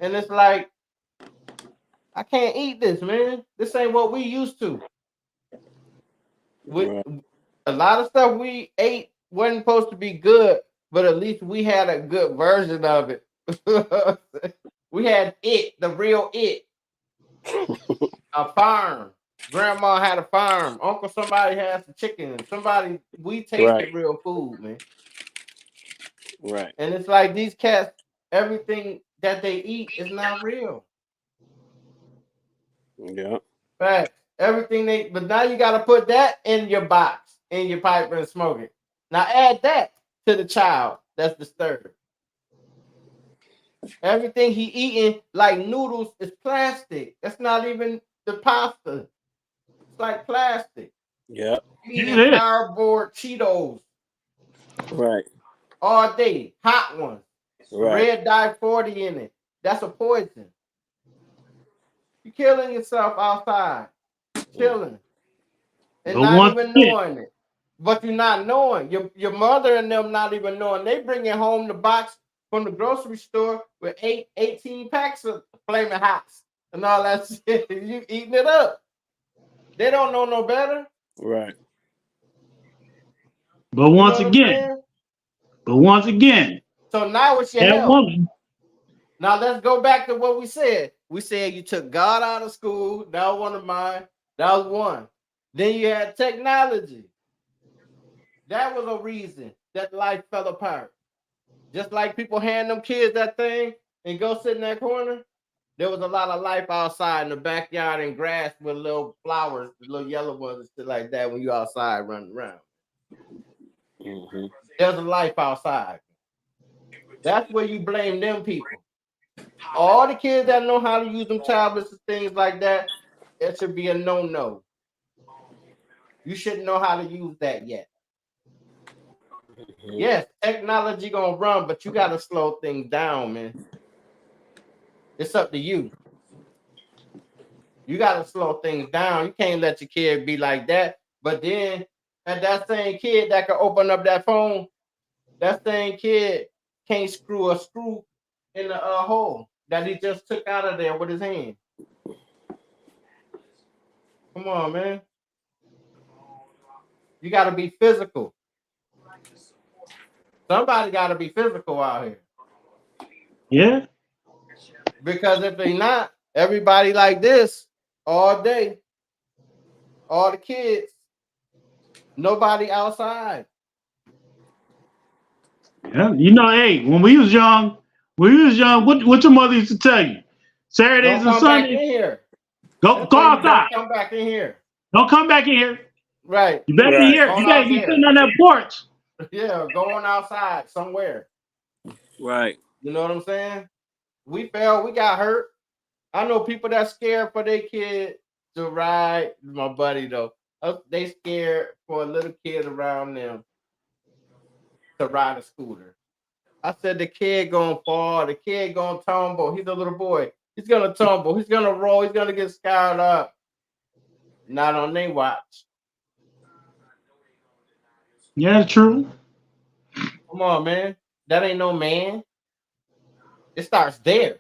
And it's like, I can't eat this, man. This ain't what we used to. A lot of stuff we ate wasn't supposed to be good, but at least we had a good version of it. We had it, the real it. A farm. Grandma had a farm. Uncle somebody had some chicken. We tasted real food, man. Right. And it's like these cats, everything that they eat is not real. Yeah. Right. But now you got to put that in your box, in your pipe and smoke it. Now add that to the child that's disturbed. Everything he eating like noodles is plastic. That's not even the pasta. It's like plastic. Yeah. Eating cardboard Cheetos. Right. All day. Hot ones. Right. Red dye 40 in it. That's a poison. You're killing yourself outside. Chilling. And not even knowing it. But you're not knowing. Your mother and them not even knowing. They bringing home the box from the grocery store with 18 packs of Flaming Hots and all that shit. You eating it up. They don't know no better. Right. But once again. So now it's your health. Woman. Now let's go back to what we said. We said you took God out of school. That was one of mine. That was one. Then you had technology. That was a reason that life fell apart. Just like people hand them kids that thing and go sit in that corner, there was a lot of life outside in the backyard and grass with little flowers, little yellow ones and shit like that when you outside running around. Mm-hmm. There's a life outside. That's where you blame them people. All the kids that know how to use them tablets and things like that, it should be a no-no. You shouldn't know how to use that yet. Mm-hmm. Yes, technology gonna run, but you gotta slow things down, man. It's up to you. You gotta slow things down. You can't let your kid be like that. But then, and that same kid that can open up that phone, that same kid can't screw a screw in the hole that he just took out of there with his hand. Come on, man. You got to be physical. Somebody got to be physical out here. Yeah. Because if they not, everybody like this all day, all the kids, nobody outside. Yeah. Hey, when we was young, what your mother used to tell you? Saturdays Don't and come back in Sundays, here. go They'll tell you outside. don't come back in here. Don't come back in here. Right. You better be Right. here. Going You better out be there. sitting on that porch. Yeah, going outside somewhere. Right. You know what I'm saying? We fell, we got hurt. I know people that scared for their kid to ride. My buddy though, they scared for a little kid around them to ride a scooter. I said the kid gonna fall, the kid gonna tumble. He's a little boy. He's gonna tumble. He's gonna roll. He's gonna get scarred up. Not on their watch. Yeah, true. Come on, man. That ain't no man. It starts there.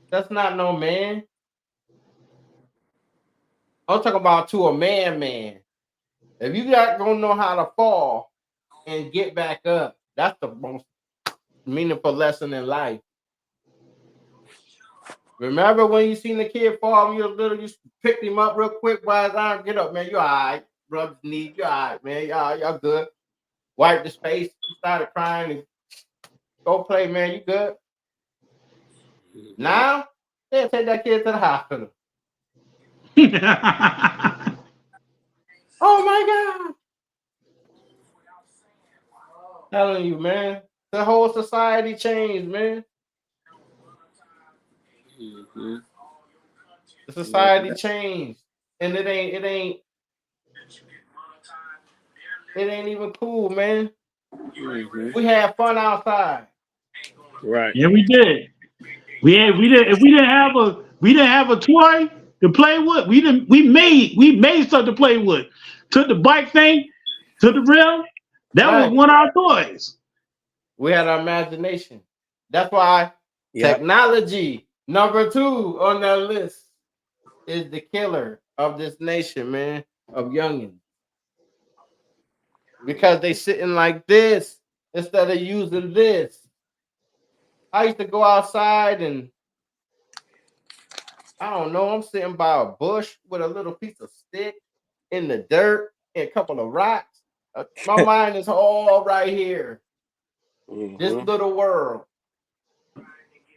That's not no man. I'm talking about to a man. If you got gonna know how to fall and get back up, that's the most meaningful lesson in life. Remember when you seen the kid fall when you were little, you picked him up real quick by his arm, get up, man. You all right. Rub his knee, you all right, man. Y'all good. Wipe his face. He started crying and go play, man. You good? Now, they'll take that kid to the hospital. Oh my God. Telling you, man. The whole society changed, man. Mm-hmm. The society changed. And it ain't even cool, man. Mm-hmm. We had fun outside. Right. Yeah, we did. We didn't. If we didn't have a toy to play with, we made stuff to play with. Took the bike thing to the rail. That was Right. one of our toys. We had our imagination. That's why Yep. technology, number 2 on that list, is the killer of this nation, man, of youngins. Because they sitting like this instead of using this. I used to go outside and I don't know, I'm sitting by a bush with a little piece of stick in the dirt and a couple of rocks. My mind is all right here. Mm-hmm. This little world.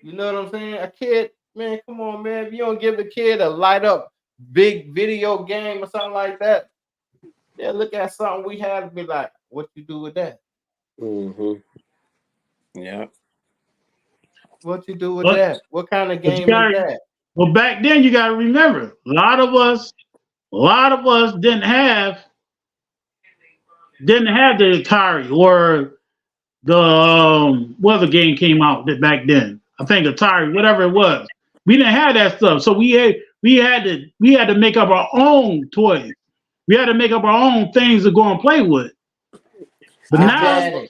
You know what I'm saying? A kid, man, come on, man. If you don't give the kid a light up big video game or something like that, they'll look at something we have and be like, what you do with that? Mm-hmm. Yeah. What you do with But, that? What kind of game is that? well, back then you got to remember, a lot of us didn't have the Atari or the what other game came out back then. I think Atari, whatever it was. We didn't have that stuff, so we had to make up our own toys. We had to make up our own things to go and play with. But now,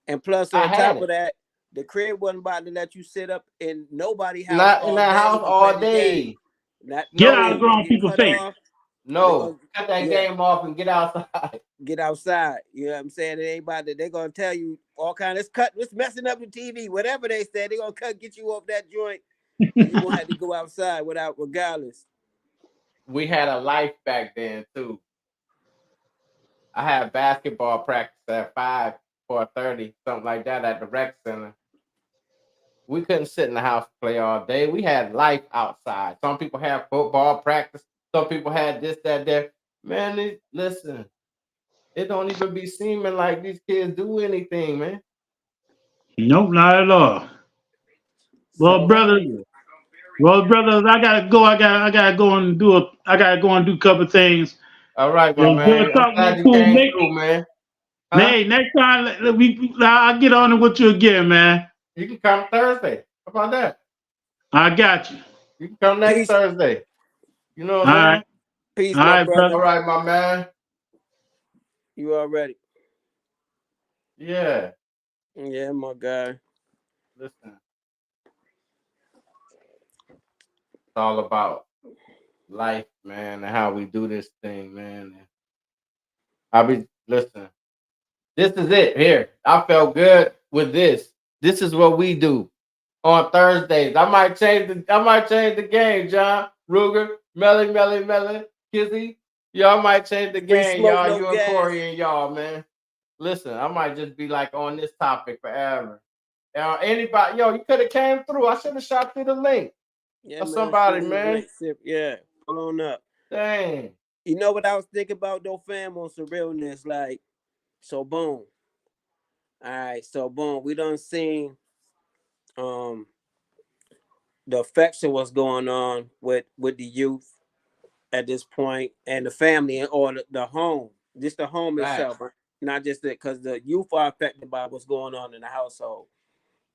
And plus on top of that, the crib wasn't about to let you sit up in nobody house. Not in that house all day. Get out of grown people's face. No, cut that game off and get outside. Get outside. You know what I'm saying? It ain't about that. They're gonna tell you all kind of it's messing up the TV. Whatever they said, they're gonna get you off that joint. And you're gonna have to go outside regardless. We had a life back then too. I had basketball practice at 5, 4:30, something like that at the rec center. We couldn't sit in the house and play all day. We had life outside. Some people had football practice. Some people had this, that, there. Man, listen, it don't even be seeming like these kids do anything, man. Nope, not at all. Well, brothers, I gotta go. I gotta go and do a couple of things. All right, my man. I'm glad you came through, man. Huh? Hey, next time I'll get on it with you again, man. You can come Thursday. How about that? I got you. You can come next Thursday. You know what I'm saying? Peace, all right, brother. All right, my man. You all ready? Yeah. Yeah, my guy. Listen. It's all about life, man, and how we do this thing, man. Listen. This is it here. I felt good with this. This is what we do on Thursdays. I might change the game, John Ruger, Melly, Kizzy. Y'all might change the Free game, smoke, y'all. no You and gas. Corey and y'all, man. Listen, I might just be like on this topic forever. Anybody, yo, you could have came through. I should have shot through the link. Yeah, Or man. somebody, man. Yeah, pull on up. Dang. You know what I was thinking about though, fam, on some realness, like, so boom. All right, so boom, we done seen the effects of what's going on with the youth at this point and the family or the home, just the home itself, not just that, because the youth are affected by what's going on in the household.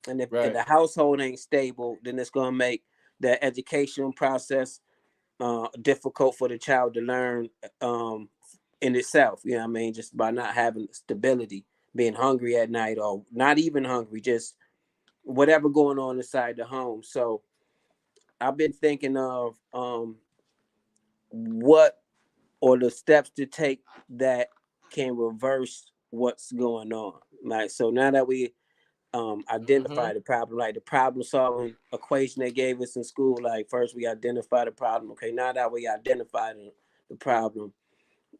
And if the household ain't stable, then it's going to make the educational process difficult for the child to learn in itself. You know what I mean? Just by not having stability, being hungry at night, or not even hungry, just whatever going on inside the home. So I've been thinking of what or the steps to take that can reverse what's going on. Like, so now that we identify the problem, like the problem solving equation they gave us in school, like first we identify the problem. Okay, now that we identify the problem,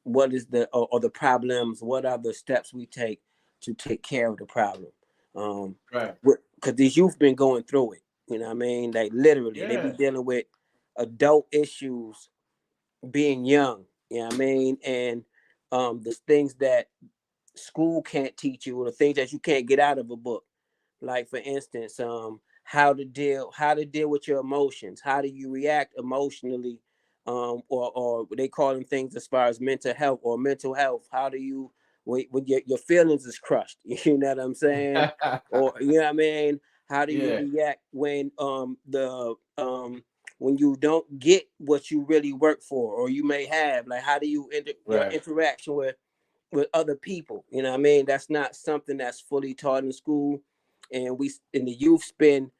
what is the or the problems, what are the steps we take to take care of the problem? Because these youth been going through it, you know what I mean? Like literally, they be dealing with adult issues being young, you know what I mean? And the things that school can't teach you, or the things that you can't get out of a book. Like for instance, how to deal with your emotions. How do you react emotionally? Or they call them things as far as mental health or mental health. How do you when your feelings is crushed? You know what I'm saying? Or you know what I mean? How do you react when when you don't get what you really work for, or you may have, like, how do you your interaction with other people? You know what I mean? That's not something that's fully taught in school, and the youth spend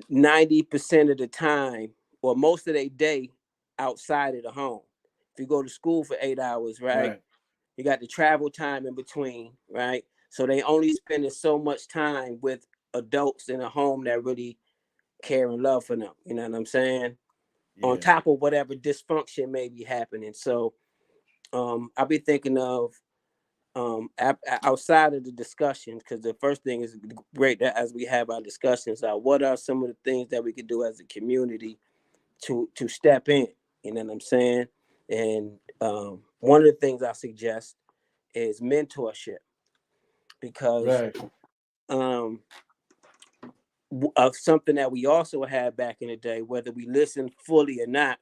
90% of the time or most of their day outside of the home. If you go to school for 8 hours, right? You got the travel time in between, right? So they only spending so much time with adults in a home that really care and love for them. You know what I'm saying? On top of whatever dysfunction may be happening. So I'll be thinking of outside of the discussions, because the first thing is great that as we have our discussions, what are some of the things that we could do as a community to step in? You know what I'm saying? And one of the things I suggest is mentorship, because of something that we also had back in the day, whether we listened fully or not,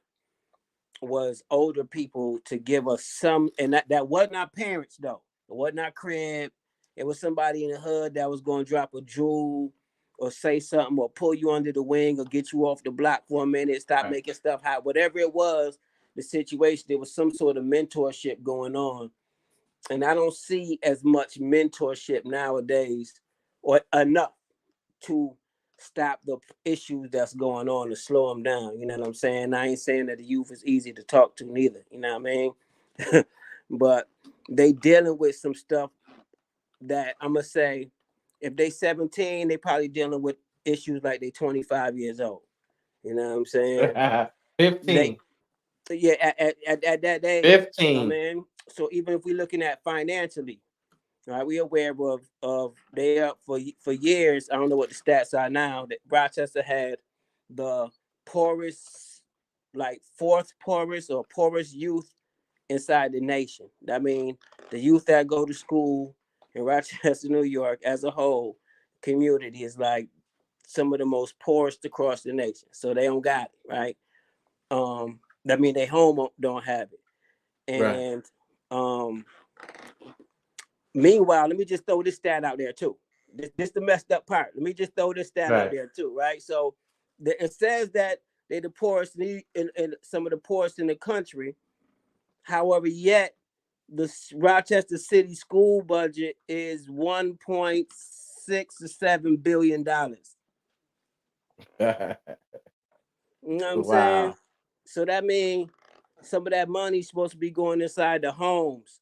was older people to give us some, and that wasn't our parents though. It wasn't our crib. It was somebody in the hood that was going to drop a jewel or say something or pull you under the wing or get you off the block for a minute, stop making stuff hot. Whatever it was, the situation, there was some sort of mentorship going on. And I don't see as much mentorship nowadays, or enough to stop the issues that's going on, to slow them down. You know what I'm saying? I ain't saying that the youth is easy to talk to neither. You know what I mean? But they dealing with some stuff that I'm gonna say, if they 17, they probably dealing with issues like they 25 years old. You know what I'm saying? 15. At that age. 15. I mean, so even if we're looking at financially, right, we aware of they up for years. I don't know what the stats are now. That Rochester had the poorest, like fourth poorest or poorest youth inside the nation. I mean, the youth that go to school in Rochester, New York, as a whole community is like some of the most poorest across the nation. So they don't got it, right? I mean, they home don't have it, and meanwhile, let me just throw this stat out there too. This the messed up part. Let me just throw this stat out there too, right? So it says that they're the poorest in some of the poorest in the country. However, yet the Rochester City school budget is $1.6 billion. You know what I'm saying? So that means some of that money is supposed to be going inside the homes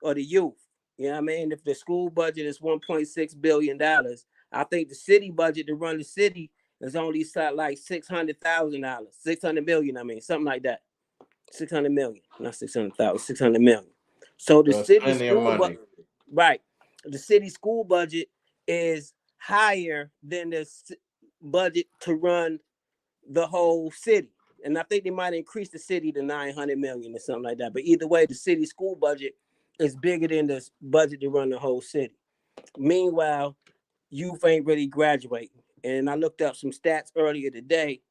or the youth. You know what I mean? If the school budget is $1.6 billion, I think the city budget to run the city is only like $600,000, 600 million. I mean, something like that. 600 million, not 600,000, 600 million. So the city school budget, right? The city school budget is higher than the budget to run the whole city. And I think they might increase the city to 900 million or something like that. But either way, the city school budget is bigger than the budget to run the whole city. Meanwhile, youth ain't really graduating. And I looked up some stats earlier today.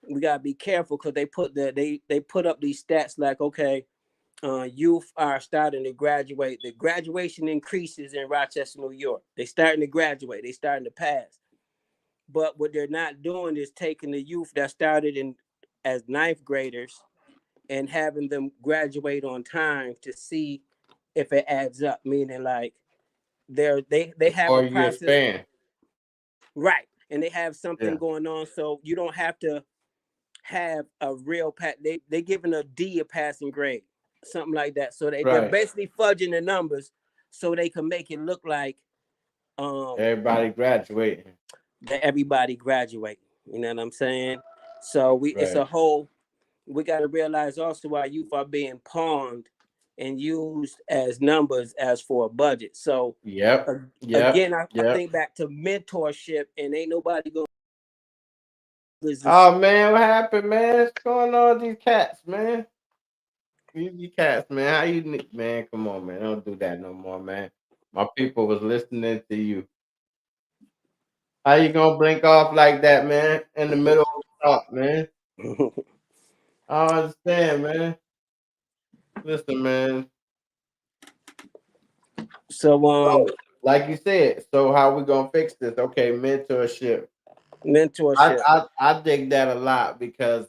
We gotta be careful because they put up these stats like, okay, youth are starting to graduate. The graduation increases in Rochester, New York. They starting to graduate. They starting to pass. But what they're not doing is taking the youth that started in as ninth graders and having them graduate on time to see if it adds up. Meaning, like, they have a process, right? And they have something going on, so you don't have to have a real they giving a D a passing grade, something like that. So they're basically fudging the numbers so they can make it look like everybody graduating. That everybody graduating. You know what I'm saying? So it's a whole. We got to realize also why youth are being pawned and used as numbers as for a budget. So again, I think back to mentorship, and ain't nobody going. Oh man, what happened, man? What's going on with these cats, man? These cats, man. How you, man? Come on, man. Don't do that no more, man. My people was listening to you. How you gonna blink off like that, man? In the middle of the talk, man. I don't understand, man. Listen, man. So like you said, so how we gonna fix this? Okay, mentorship. I dig that a lot because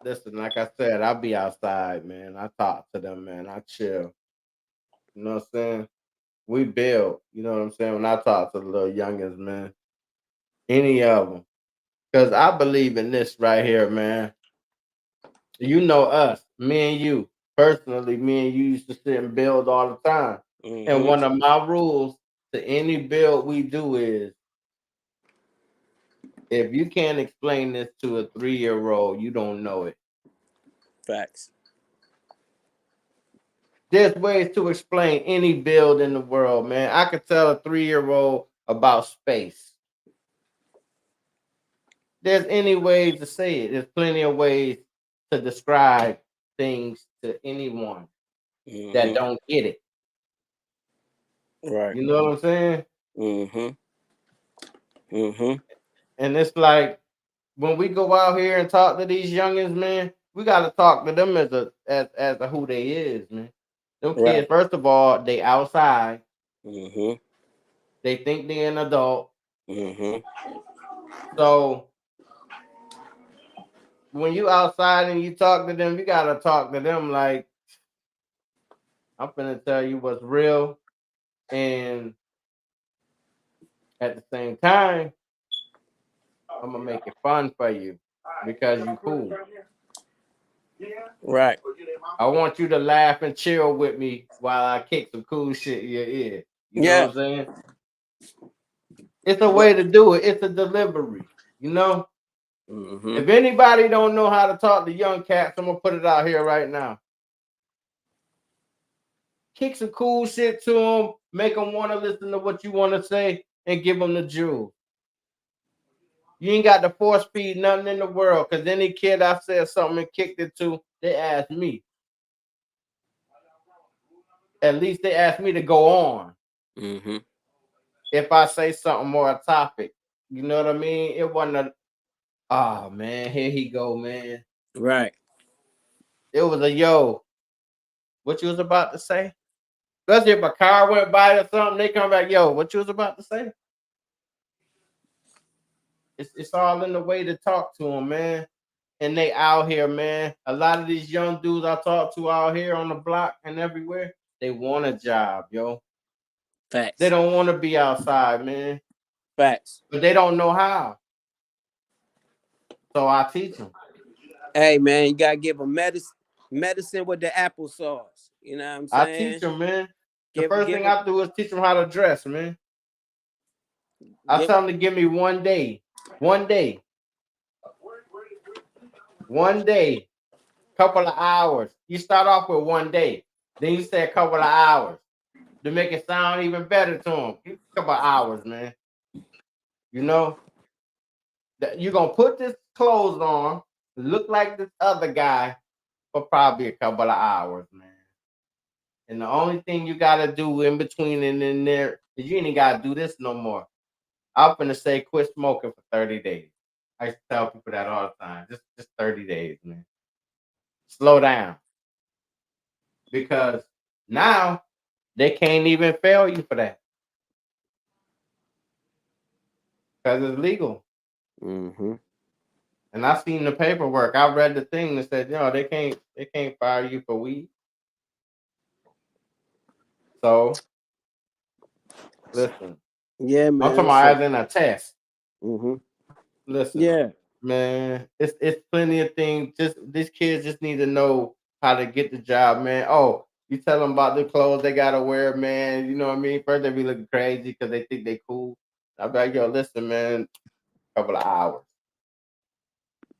listen, like I said, I'll be outside, man. I talk to them, man. I chill. You know what I'm saying? We build, you know what I'm saying? When I talk to the little youngins, man, any of them. Because I believe in this right here, man. You know us, me and you. Personally, me and you used to sit and build all the time. Mm-hmm. And one of my rules to any build we do is if you can't explain this to a 3-year-old, you don't know it. Facts. There's ways to explain any build in the world, man. I could tell a 3-year-old about space. There's any ways to say it. There's plenty of ways to describe things to anyone that don't get it. Right. You know what I'm saying? Mm-hmm. And it's like when we go out here and talk to these youngins, man, we gotta talk to them as a who they is, man. Them kids, first of all, they outside. Mm-hmm. They think they're an adult. Mm-hmm. So when you outside and you talk to them, you gotta talk to them like I'm finna tell you what's real, and at the same time, I'm gonna make it fun for you because you cool. Right. I want you to laugh and chill with me while I kick some cool shit in your ear. You know what I'm saying? It's a way to do it. It's a delivery. You know? Mm-hmm. If anybody don't know how to talk to young cats, I'm gonna put it out here right now. Kick some cool shit to them, make them want to listen to what you want to say, and give them the jewel. You ain't got to force feed nothing in the world, because any kid I said something and kicked it to, they asked me. At least they asked me to go on. Mm-hmm. If I say something more a topic, you know what I mean? It wasn't a, oh man, here he go, man. Right. It was a yo. What you was about to say? Especially if a car went by or something, they come back, yo, what you was about to say? It's all in the way to talk to them, man. And they out here, man. A lot of these young dudes I talk to out here on the block and everywhere, they want a job, yo. Facts. They don't want to be outside, man. Facts. But they don't know how. So I teach them. Hey, man, you gotta give them medicine with the applesauce. You know what I'm saying? I teach them, man. The first thing I do is teach them how to dress, man. I tell them to give me 1 day. 1 day. 1 day. Couple of hours. You start off with 1 day. Then you say a couple of hours to make it sound even better to them. A couple of hours, man. You know, that you're gonna put this clothes on, look like this other guy for probably a couple of hours, man. And the only thing you gotta do in between and in there is you ain't gotta do this no more. I'm gonna say quit smoking for 30 days. I used to tell people that all the time. Just 30 days, man. Slow down. Because now they can't even fail you for that. Because it's legal. Mm-hmm. And I seen the paperwork. I read the thing that said, they can't fire you for weed. So listen. Yeah, man. I'm talking about as in a test. Mm-hmm. Listen. Yeah. Man, it's plenty of things. Just these kids just need to know how to get the job, man. Oh, you tell them about the clothes they gotta wear, man. You know what I mean? First they be looking crazy because they think they cool. I'll be like, yo, listen, man, couple of hours.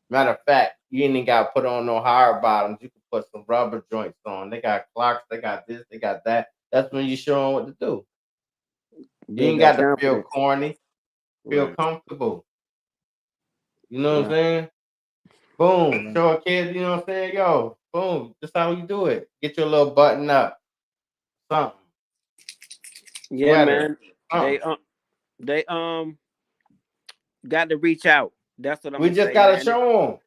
Matter of fact, you ain't even gotta put on no hard bottoms. You can put some rubber joints on. They got clocks, they got this, they got that. That's when you show them what to do. You ain't got to feel corny. Feel comfortable. You know what I'm saying? Boom. Show a kid, you know what I'm saying? Yo, boom. That's how you do it. Get your little button up. Something. Yeah, Sweater. man. Something. They got to reach out. That's what I'm We gonna just say, gotta man. show them.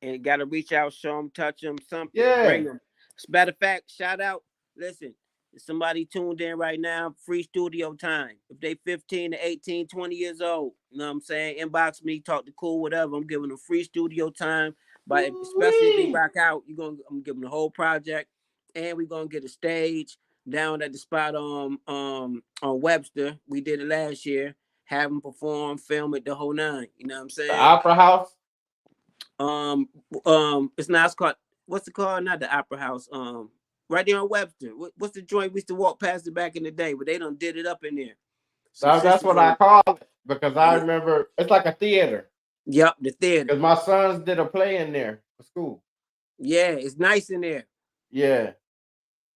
And gotta reach out, show them, touch them, something. Yeah. Bring them. As a matter of fact, shout out. Listen, somebody tuned in right now, free studio time. If they 15 to 18, 20 years old, you know what I'm saying? Inbox me, talk to cool, whatever. I'm giving them free studio time. But especially if they rock out, I'm giving the whole project. And we're gonna get a stage down at the spot on Webster. We did it last year. Have them perform, film it, the whole nine. You know what I'm saying? The Opera House. It's not. It's called. What's it called? Not the Opera House. Right there on Webster. What's the joint we used to walk past it back in the day? But they done did it up in there. So that's what I call it because I remember it's like a theater. Yep, the theater. Because my sons did a play in there for school. Yeah, it's nice in there. Yeah.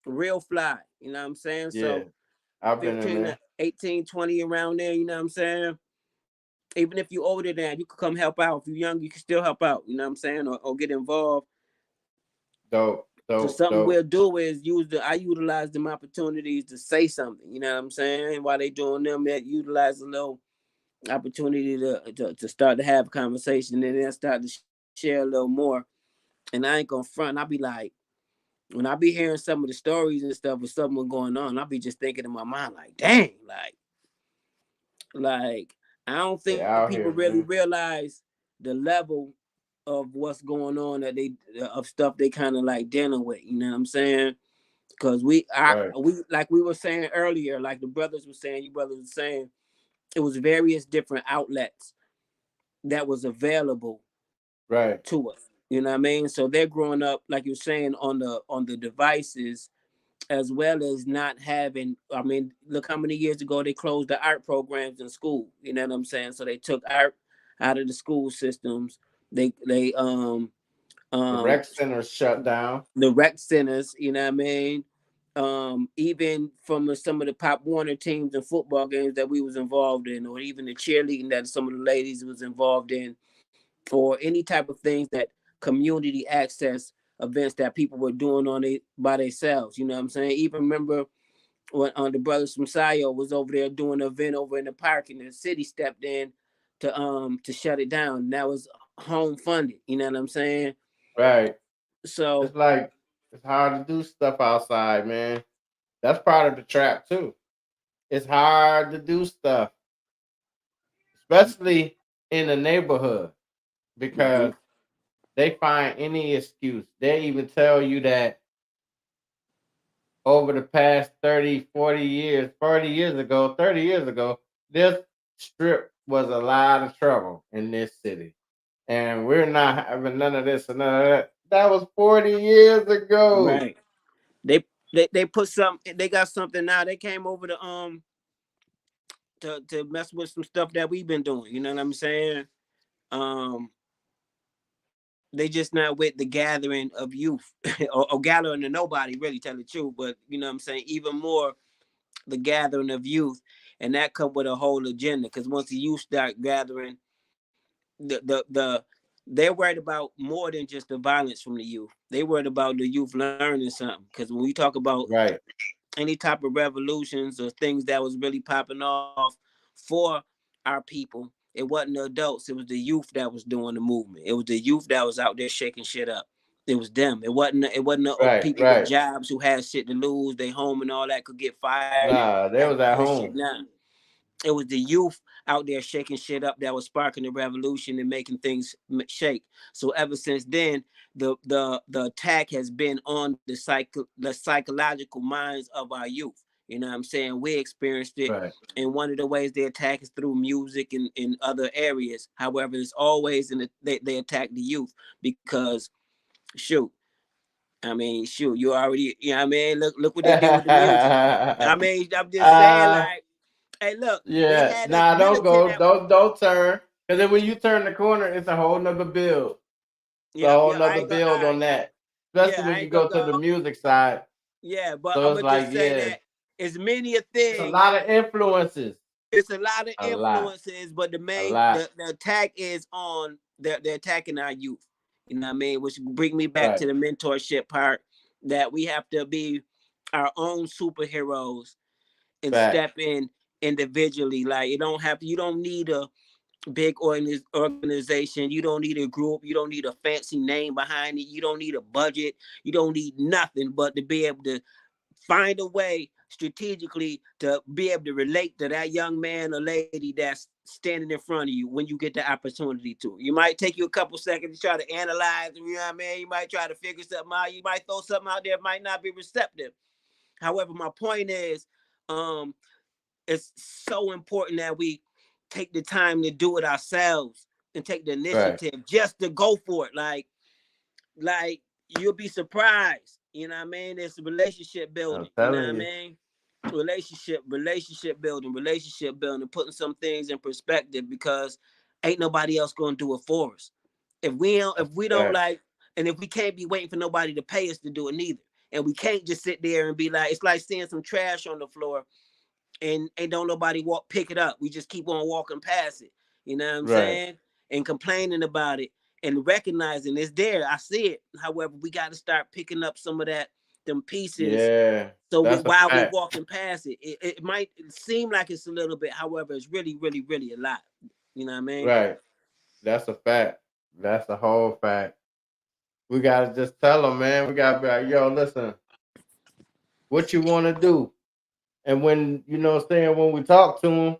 Real fly. You know what I'm saying? Yeah. So I've been in there. 18, 20 around there, you know what I'm saying? Even if you're older than that, you could come help out. If you're young, you can still help out, you know what I'm saying? Or get involved. So something we'll do is I utilize them opportunities to say something, you know what I'm saying? While they doing them, that utilize a little opportunity to start to have a conversation and then start to share a little more. And I ain't gonna front. I'll be like, when I be hearing some of the stories and stuff with something going on, I'll be just thinking in my mind, like, dang, like I don't think people really realize the level of what's going on of stuff they kind of like dealing with, you know what I'm saying? Because we like we were saying earlier, like the brothers were saying, you brothers were saying, it was various different outlets that was available to us. You know what I mean? So they're growing up, like you're saying, on the devices, as well as not having. I mean, look how many years ago they closed the art programs in school. You know what I'm saying? So they took art out of the school systems. The rec centers shut down. The rec centers, you know what I mean? Even from some of the Pop Warner teams and football games that we was involved in, or even the cheerleading that some of the ladies was involved in, or any type of things that community access events that people were doing by themselves. You know what I'm saying? Even remember when the brothers from Sayo was over there doing an event over in the park, and the city stepped in to shut it down. That was home funded. You know what I'm saying? Right. So it's like it's hard to do stuff outside, man. That's part of the trap too. It's hard to do stuff, especially in the neighborhood, because they find any excuse. They even tell you that over the past 30 years ago, this strip was a lot of trouble in this city. And we're not having none of this and none of that. That was 40 years ago. Right. They they put some. They got something now. They came over to mess with some stuff that we've been doing. You know what I'm saying? They just not with the gathering of youth or gathering of nobody, really, tell the truth. But you know what I'm saying? Even more the gathering of youth, and that come with a whole agenda. Because once the youth start gathering, they're worried about more than just the violence from the youth. They worried about the youth learning something. Because when we talk about any type of revolutions or things that was really popping off for our people, it wasn't the adults, it was the youth that was doing the movement. It was the youth that was out there shaking shit up. It was them. It wasn't the people with jobs who had shit to lose, they home and all that could get fired. Nah, they was at home. It was the youth out there shaking shit up that was sparking the revolution and making things shake. So ever since then, the attack has been on the psychological minds of our youth. You know what I'm saying? We experienced it. Right. And one of the ways they attack is through music and in other areas. However, it's always they attack the youth because shoot, you already, you know what I mean? Look what they did with the music. I mean, I'm just saying, like, hey, look. Yeah, nah, don't turn. Because then when you turn the corner, it's a whole nother build. Yeah, a whole nother build on that. Especially when you go to the music side. Yeah, but so I'm gonna just say that it's many a thing. It's a lot of influences. It's a lot of influences, but the main the attack is on they're attacking our youth. You know what I mean? Which bring me back to the mentorship part, that we have to be our own superheroes and step in individually. Like you don't need a big organization, you don't need a group, you don't need a fancy name behind it, you don't need a budget, you don't need nothing but to be able to find a way strategically to be able to relate to that young man or lady that's standing in front of you when you get the opportunity to. You might take you a couple seconds to try to analyze, you know what I mean? You might try to figure something out. You might throw something out there that might not be receptive. However, my point is, it's so important that we take the time to do it ourselves and take the initiative just to go for it. Like you'll be surprised. You know what I mean? It's a relationship building. You know what I mean? Relationship building, putting some things in perspective, because ain't nobody else gonna do it for us. If we don't like, and if we can't be waiting for nobody to pay us to do it neither. And we can't just sit there and be like, it's like seeing some trash on the floor and don't nobody pick it up. We just keep on walking past it. You know what I'm saying? And complaining about it and recognizing it's there. I see it. However, we got to start picking up some of them pieces. Yeah. So while we're walking past it, it might seem like it's a little bit. However, it's really, really, really a lot. You know what I mean? Right. That's a fact. That's a whole fact. We got to just tell them, man. We got to be like, yo, listen, what you want to do? And when, you know what I'm saying, when we talk to them,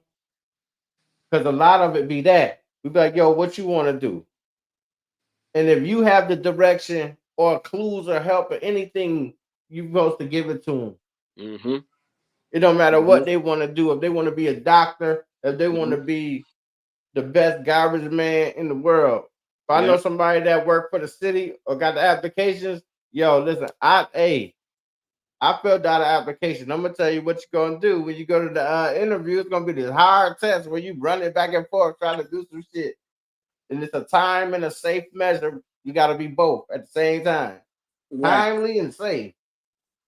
because a lot of it be that. We be like, yo, what you want to do? And if you have the direction or clues or help or anything, you're supposed to give it to them. Mm-hmm. It don't matter what they want to do. If they want to be a doctor, if they want to be the best garbage man in the world. If I know somebody that work for the city or got the applications, yo, listen, I filled out an application. I'm gonna tell you what you're gonna do when you go to the interview. It's gonna be this hard test where you run it back and forth trying to do some shit, and it's a time and a safe measure. You got to be both at the same time, timely and safe.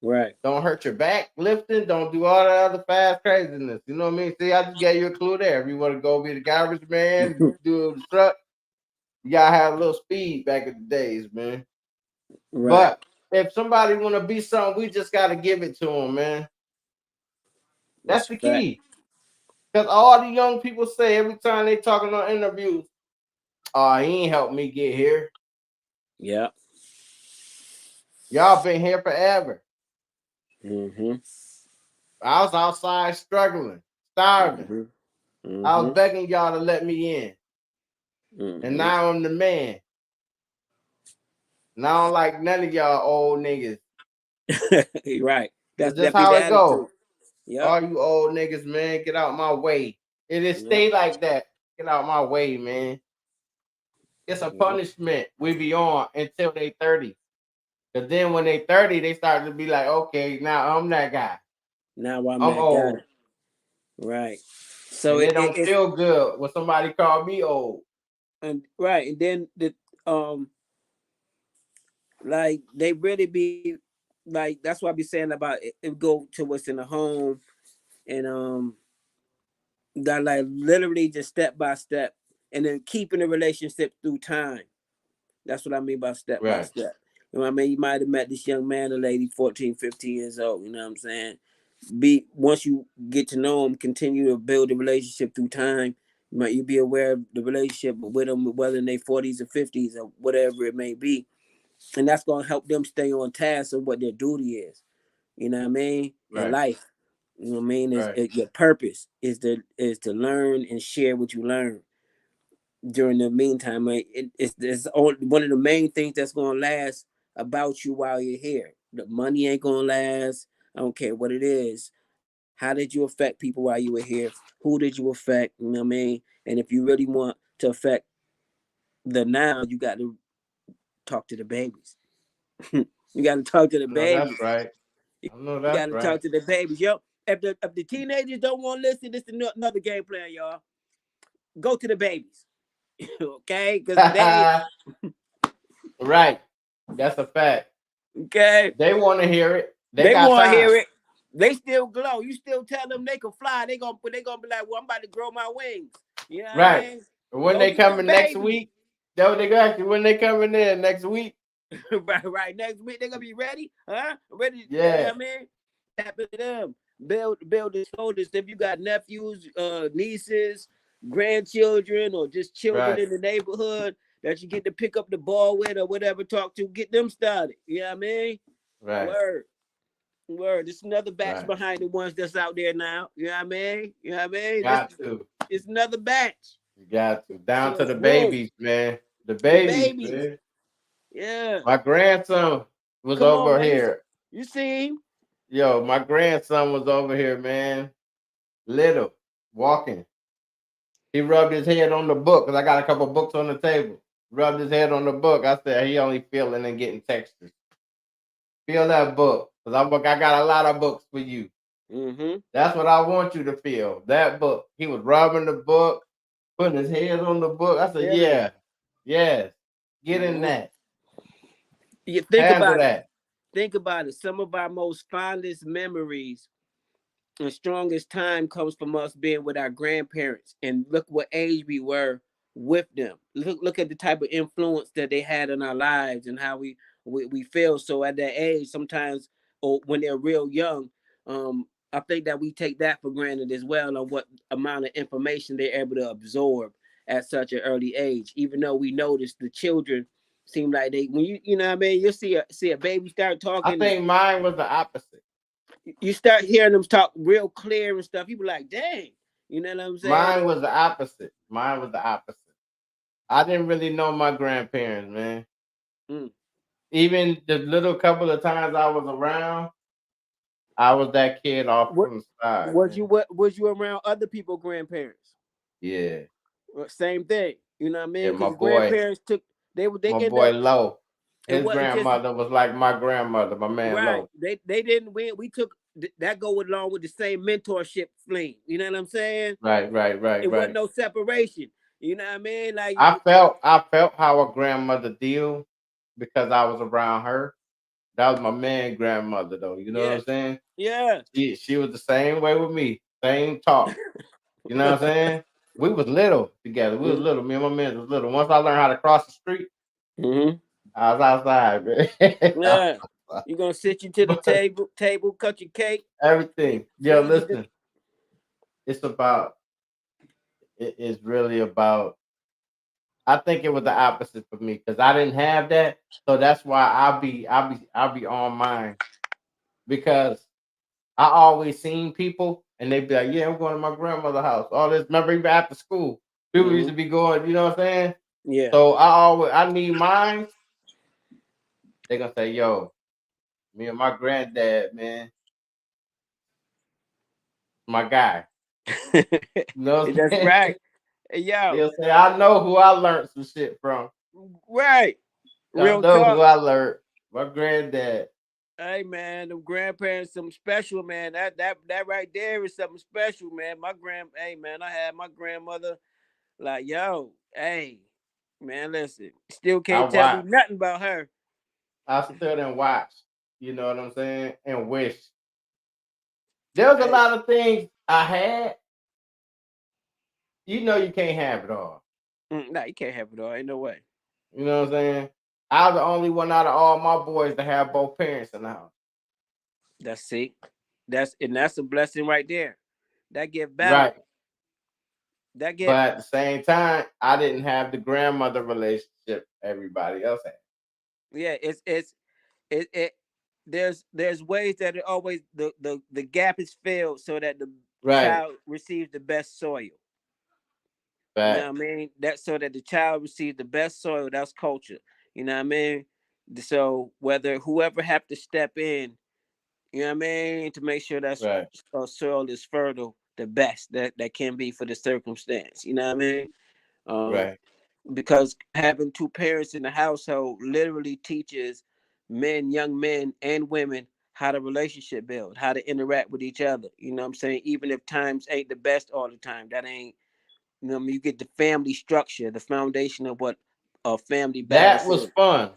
Right. Don't hurt your back lifting. Don't do all that other fast craziness. You know what I mean? See, I just gave you a clue there. If you want to go be the garbage man, do the truck, you gotta have a little speed back in the days, man. Right. But if somebody want to be something, we just got to give it to them, man. That's the key. Because all the young people say every time they talking on interviews, oh, he ain't helped me get here. Yeah. Y'all been here forever. Mm-hmm. I was outside struggling, starving. Mm-hmm. I was begging y'all to let me in. Mm-hmm. And now I'm the man. And I don't like none of y'all old niggas. Right. That's just how it goes. Yep. All you old niggas, man, get out my way. It is stay like that. Get out my way, man. It's a punishment we be on until they 30. Cause then when they 30, they start to be like, okay, now I'm that guy. Now I'm I'm that old. guy. Right. So And it don't feel good when somebody call me old. And right, and then like they really be like, that's what I be saying about it go to what's in the home, and that like literally just step by step, and then keeping the relationship through time. That's what I mean by step by step. You know what I mean? You might have met this young man or lady 14, 15 years old, you know what I'm saying? Once you get to know them, continue to build a relationship through time. You be aware of the relationship with them, whether in their 40s or 50s or whatever it may be. And that's going to help them stay on task of what their duty is. You know what I mean? In life. You know what I mean? Your purpose is to learn and share what you learn. During the meantime, it's one of the main things that's going to last about you while you're here. The money ain't going to last. I don't care what it is. How did you affect people while you were here? Who did you affect? You know what I mean? And if you really want to affect the now, you got to talk to the babies. You got to talk to the babies. That's right. I know that's you got to talk to the babies. Yo, if the teenagers don't want to listen, this is another game plan, y'all. Go to the babies. Okay? Because they... Right. That's a fact. Okay. They want to hear it. They want to hear it. They still glow. You still tell them they can fly. They gonna be like, well, I'm about to grow my wings. You know what I mean? When they coming next week, that's what they got. When they coming in next week. right. Next week they're gonna be ready, huh? Ready. Yeah. You know what I mean? Happen to them. Build the shoulders. If you got nephews, nieces, grandchildren, or just children in the neighborhood that you get to pick up the ball with or whatever, talk to, get them started. You know what I mean? Right. Word. This is another batch behind the ones that's out there now. You know what I mean? You know what I mean? Got to. It's another batch. You got to. Down to the babies, man. The babies, man. Yeah. My grandson was over here. You see him? Yo, my grandson was over here, man. Little, walking. He rubbed his head on the book, because I got a couple books on the table. Rubbed his head on the book. I said, he only feeling and getting textures. Feel that book. Because I got a lot of books for you. Mm-hmm. That's what I want you to feel. That book. He was rubbing the book, putting his head on the book. I said, yes. Get in that. You think about it. Think about it. Some of our most fondest memories and strongest time comes from us being with our grandparents. And look what age we were with them. Look at the type of influence that they had in our lives and how we feel. So at that age, sometimes, or when they're real young, I think that we take that for granted as well, on what amount of information they're able to absorb at such an early age. Even though we notice the children seem like when you know what I mean, you see a baby start talking. I think mine was the opposite. You start hearing them talk real clear and stuff. You be like, dang, you know what I'm saying? Mine was the opposite. I didn't really know my grandparents, man. Even the little couple of times I was around, I was that kid off from the side. Was you around other people's grandparents? Yeah. Same thing. You know what I mean? Yeah, my grandparents took my boy Low. His grandmother was like my grandmother, my man Low. They didn't win. We took that go along with the same mentorship fling. You know what I'm saying? Right. It wasn't no separation. You know what I mean? Like I felt how a grandmother deal because I was around her. That was my man grandmother though. You know what I'm saying? Yeah. She was the same way with me. Same talk. You know what I'm saying? We was little together. We was little. Me and my man was little. Once I learned how to cross the street, I was outside, man. Yeah. You're gonna sit you to the table, cut your cake. Everything. Yo, listen. It's really about, I think it was the opposite for me because I didn't have that. So that's why I'll be on mine. Because I always seen people and they'd be like, yeah, I'm going to my grandmother's house. All this, remember even after school. People used to be going, you know what I'm saying? Yeah. So I need mine. They're gonna say, yo, me and my granddad, man. My guy. You know that's right. Yo. They'll say, I know who I learned some shit from. Right. Real talk. Who I learned. My granddad. Hey man, them grandparents, something special, man. That right there is something special, man. Hey man, I had my grandmother like, yo, hey, man, listen, still I can't tell me watch. nothing about her. I stood and watched. You know what I'm saying? And wish. There was a Hey, lot of things I had. You know you can't have it all. nah, you can't have it all. Ain't no way. You know what I'm saying? I was the only one out of all my boys to have both parents in the house. That's it. That's a blessing right there. That get better. Right. That get But at the same time, I didn't have the grandmother relationship everybody else had. yeah. It. There's ways that it always the gap is filled so that the Right. child receives the best soil. You know But what I mean? That so that the child receives the best soil. That's culture. You know what I mean? So whether whoever have to step in, you know what I mean, to make sure that right. soil is fertile, the best that can be for the circumstance. You know what I mean? Um, Right. because having two parents in the household literally teaches young men and women how to relationship build, how to interact with each other. You know what I'm saying? Even if times ain't the best all the time, that ain't, you know what I mean? You get the family structure, the foundation of what a family That balance was is. fun.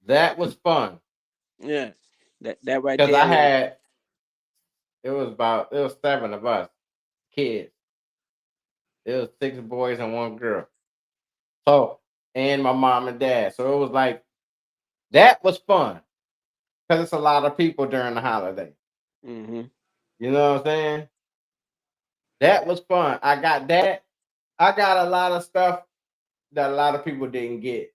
That was fun. Yeah. That right Because I there is. had it was 7 of us kids. It was 6 boys and 1 girl. So and my mom and dad. So it was like that was fun. Because it's a lot of people during the holiday. Mm-hmm. You know what I'm saying? That was fun. I got that. I got a lot of stuff that a lot of people didn't get.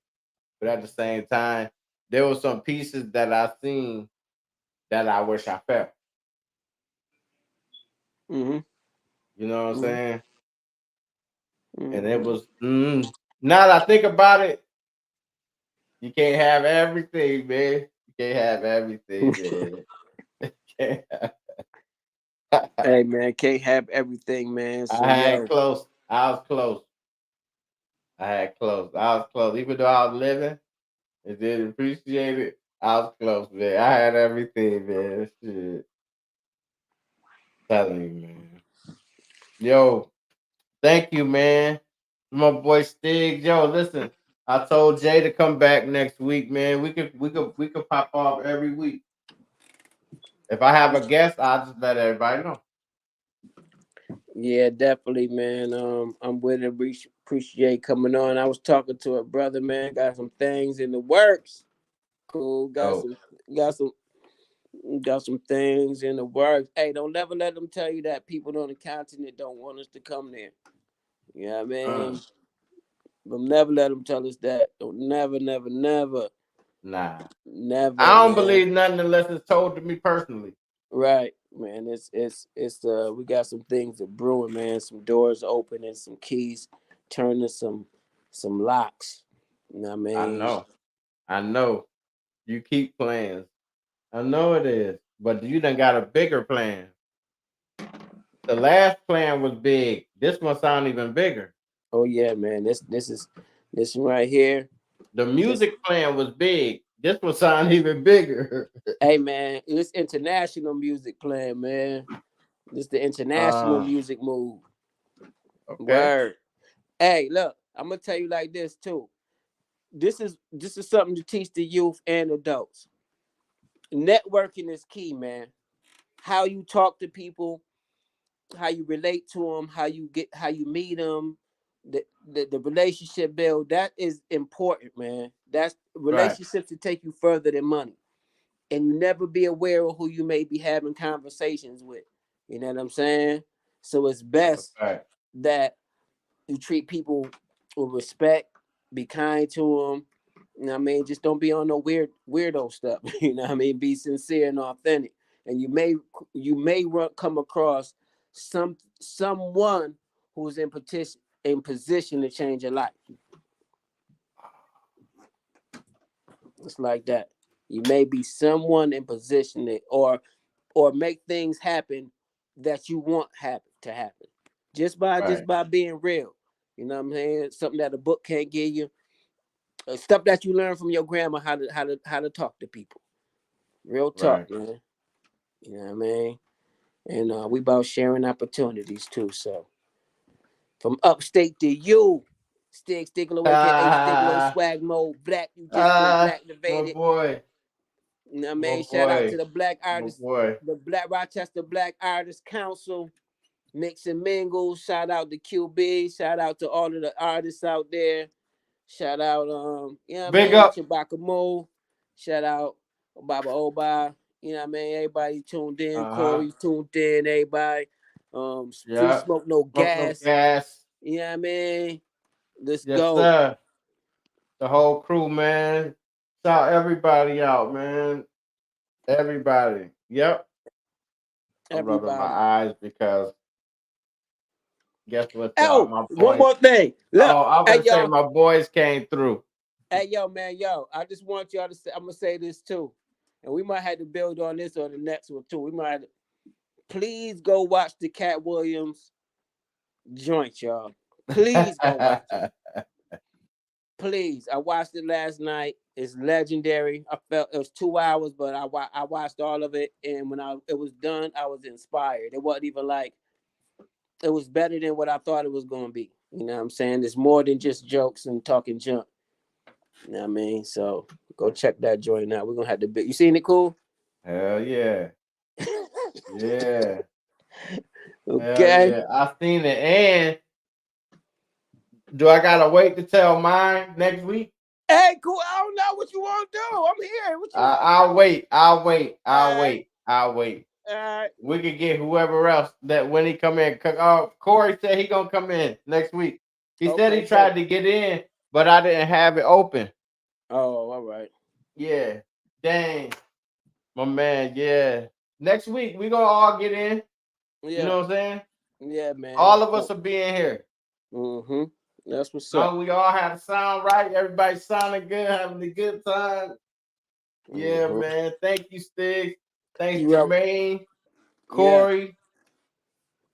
But at the same time, there were some pieces that I seen that I wish I felt. Mm-hmm. You know what I'm Mm-hmm. saying? And it Mm-hmm. was now that I think about it, you can't have everything, man. You can't have everything, man. Can't have- Hey man, can't have everything, man. So I had yo, close. I was close. I had close. I was close. Even though I was living and didn't appreciate it, I was close, man. I had everything, man. Shit. Telling you, man. Yo, thank you, man. My boy Stig. Yo, listen. I told Jay to come back next week, man. We could pop off every week. If I have a guest, I'll just let everybody know. yeah, definitely, man. I'm with it. Appreciate coming on. I was talking to a brother, man. Got some things in the works. Cool. Oh, Got some, got some things in the works. Hey, don't never let them tell you that people on the continent don't want us to come there. You know what I mean? But never let them tell us that. Don't never, never, never, nah. never, I don't man. believe nothing unless it's told to me personally. Right, man. It's we got some things that brewing, man. Some doors opening, some keys turning, some locks. You know what I I mean? know. I know. You keep plans. I know it is. But you done got a bigger plan. The last plan was big. This one sound even bigger. Oh yeah, man. This one right here. The This music plan was big. This one sound even bigger. hey man, it's international music playing, man. This the international uh music move. okay. Word. Hey, look, I'm gonna tell you like this too. This is something to teach the youth and adults. Networking is key, man. How you talk to people, how you relate to them, how you meet them, the relationship build. That is important, man. That's Right. relationships to take you further than money, and you never be aware of who you may be having conversations with. You know what I'm saying? So it's That's a best fact. that you treat people with respect, be kind to them. You know what I mean? Just don't be on no weirdo stuff. You know what I mean? Be sincere and authentic. And come across someone who's in position to change your life. It's like that. You may be someone in position or make things happen that you want to happen. Just Right. by being real. You know what I'm saying? Something that a book can't give you. stuff that you learn from your grandma, how to talk to people. Real talk, man. You know what I mean? And we about sharing opportunities too. So from upstate to you, Stig Stiglo, aka Stiglo, Swag Mode, Black, you just been Blacktivated. My boy. You know what I mean? Shout out to the Black Artists, the Black Rochester Black Artists Council, Mix and Mingle. Shout out to QB. Shout out to all of the artists out there. Shout out, you know what I mean? Chewbacca Mo. Shout out Baba Oba. You know what I mean? Everybody tuned in. Corey tuned in. Everybody. Free smoke, no gas. You know what I mean? Let's go. Sir. The whole crew, man. Shout everybody out, man. Everybody. Yep. I'm rubbing my eyes because guess what? Oh, one more thing. Look, I was gonna say my boys came through. Hey, yo, man, I just want y'all to say, I'm gonna say this too. And we might have to build on this on the next one too. We might have to, please go watch the Cat Williams joint, y'all. Please go watch it. Please. I watched it last night. It's legendary. I felt it was 2 hours, but I watched all of it. And when it was done, I was inspired. It wasn't even like, it was better than what I thought it was going to be. You know what I'm saying? It's more than just jokes and talking junk. You know what I mean? So go check that joint out. We're going to have to you seen it, Cool? Hell yeah. Yeah. Okay. Yeah. I seen it. And do I gotta wait to tell mine next week? Hey, Cool. I don't know what you want to do. I'm here. What you I'll wait. I'll wait. All right. We could get whoever else that when he come in. Corey said he gonna come in next week. He said he tried to get in, but I didn't have it open. Oh, all right. Yeah. Dang. My man, yeah. Next week we gonna all get in. Yeah. You know what I'm saying? Yeah, man. All of us will be in here. Mm-hmm. That's what's up. So we all have to sound right. Everybody sounding good, having a good time. Yeah, man. Thank you, Stig. Thanks, Jermaine, Corey.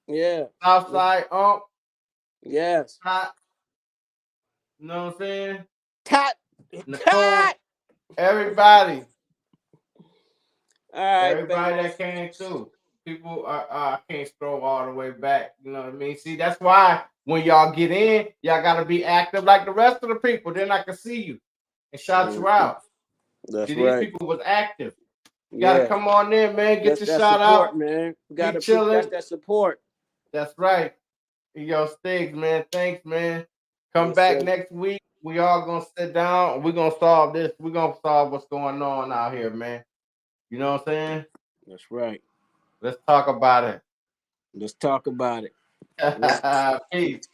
Yeah. Southside Ump. Yes. Tot. You know what I'm saying? Tot. Everybody. All right. Everybody that came through. People I can't scroll all the way back. You know what I mean? See, that's why when y'all get in, y'all gotta be active like the rest of the people. Then I can see you and shout you out. That's these people was active. You gotta come on in, man. Get your shout out, man. Gotta chilling. That support. That's right. Yo, Stigs, man. Thanks, man. Come back next week. We all gonna sit down. We're gonna solve this. We're gonna solve what's going on out here, man. You know what I'm saying? That's right. Let's talk about it. Let's talk about it. Peace.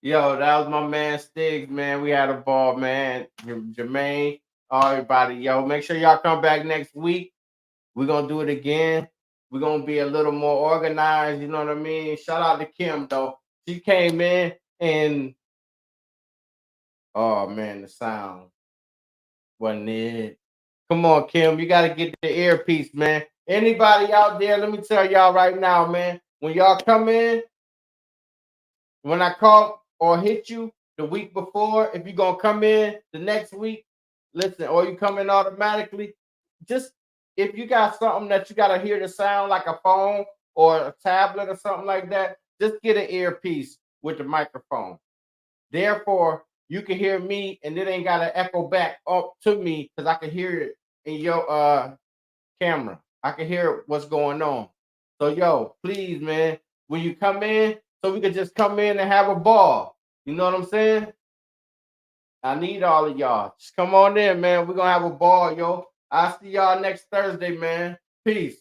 Yo, that was my man Stigs, man. We had a ball, man. Jermaine, everybody. Yo, make sure y'all come back next week. We're gonna do it again. We're gonna be a little more organized, you know what I mean? Shout out to Kim though. She came in and oh man, the sound wasn't it. Come on, Kim. You gotta get the earpiece, man. Anybody out there, let me tell y'all right now, man. When y'all come in, when I call or hit you the week before, if you're gonna come in the next week, listen, or you come in automatically, just if you got something that you gotta hear the sound like a phone or a tablet or something like that, just get an earpiece with the microphone. Therefore, you can hear me and it ain't gotta echo back up to me because I can hear it in your camera. I can hear what's going on. So yo, please, man, when you come in, so we could just come in and have a ball. You know what I'm saying? I need all of y'all. Just come on in, man. We're gonna have a ball, yo. I'll see y'all next Thursday, man. Peace.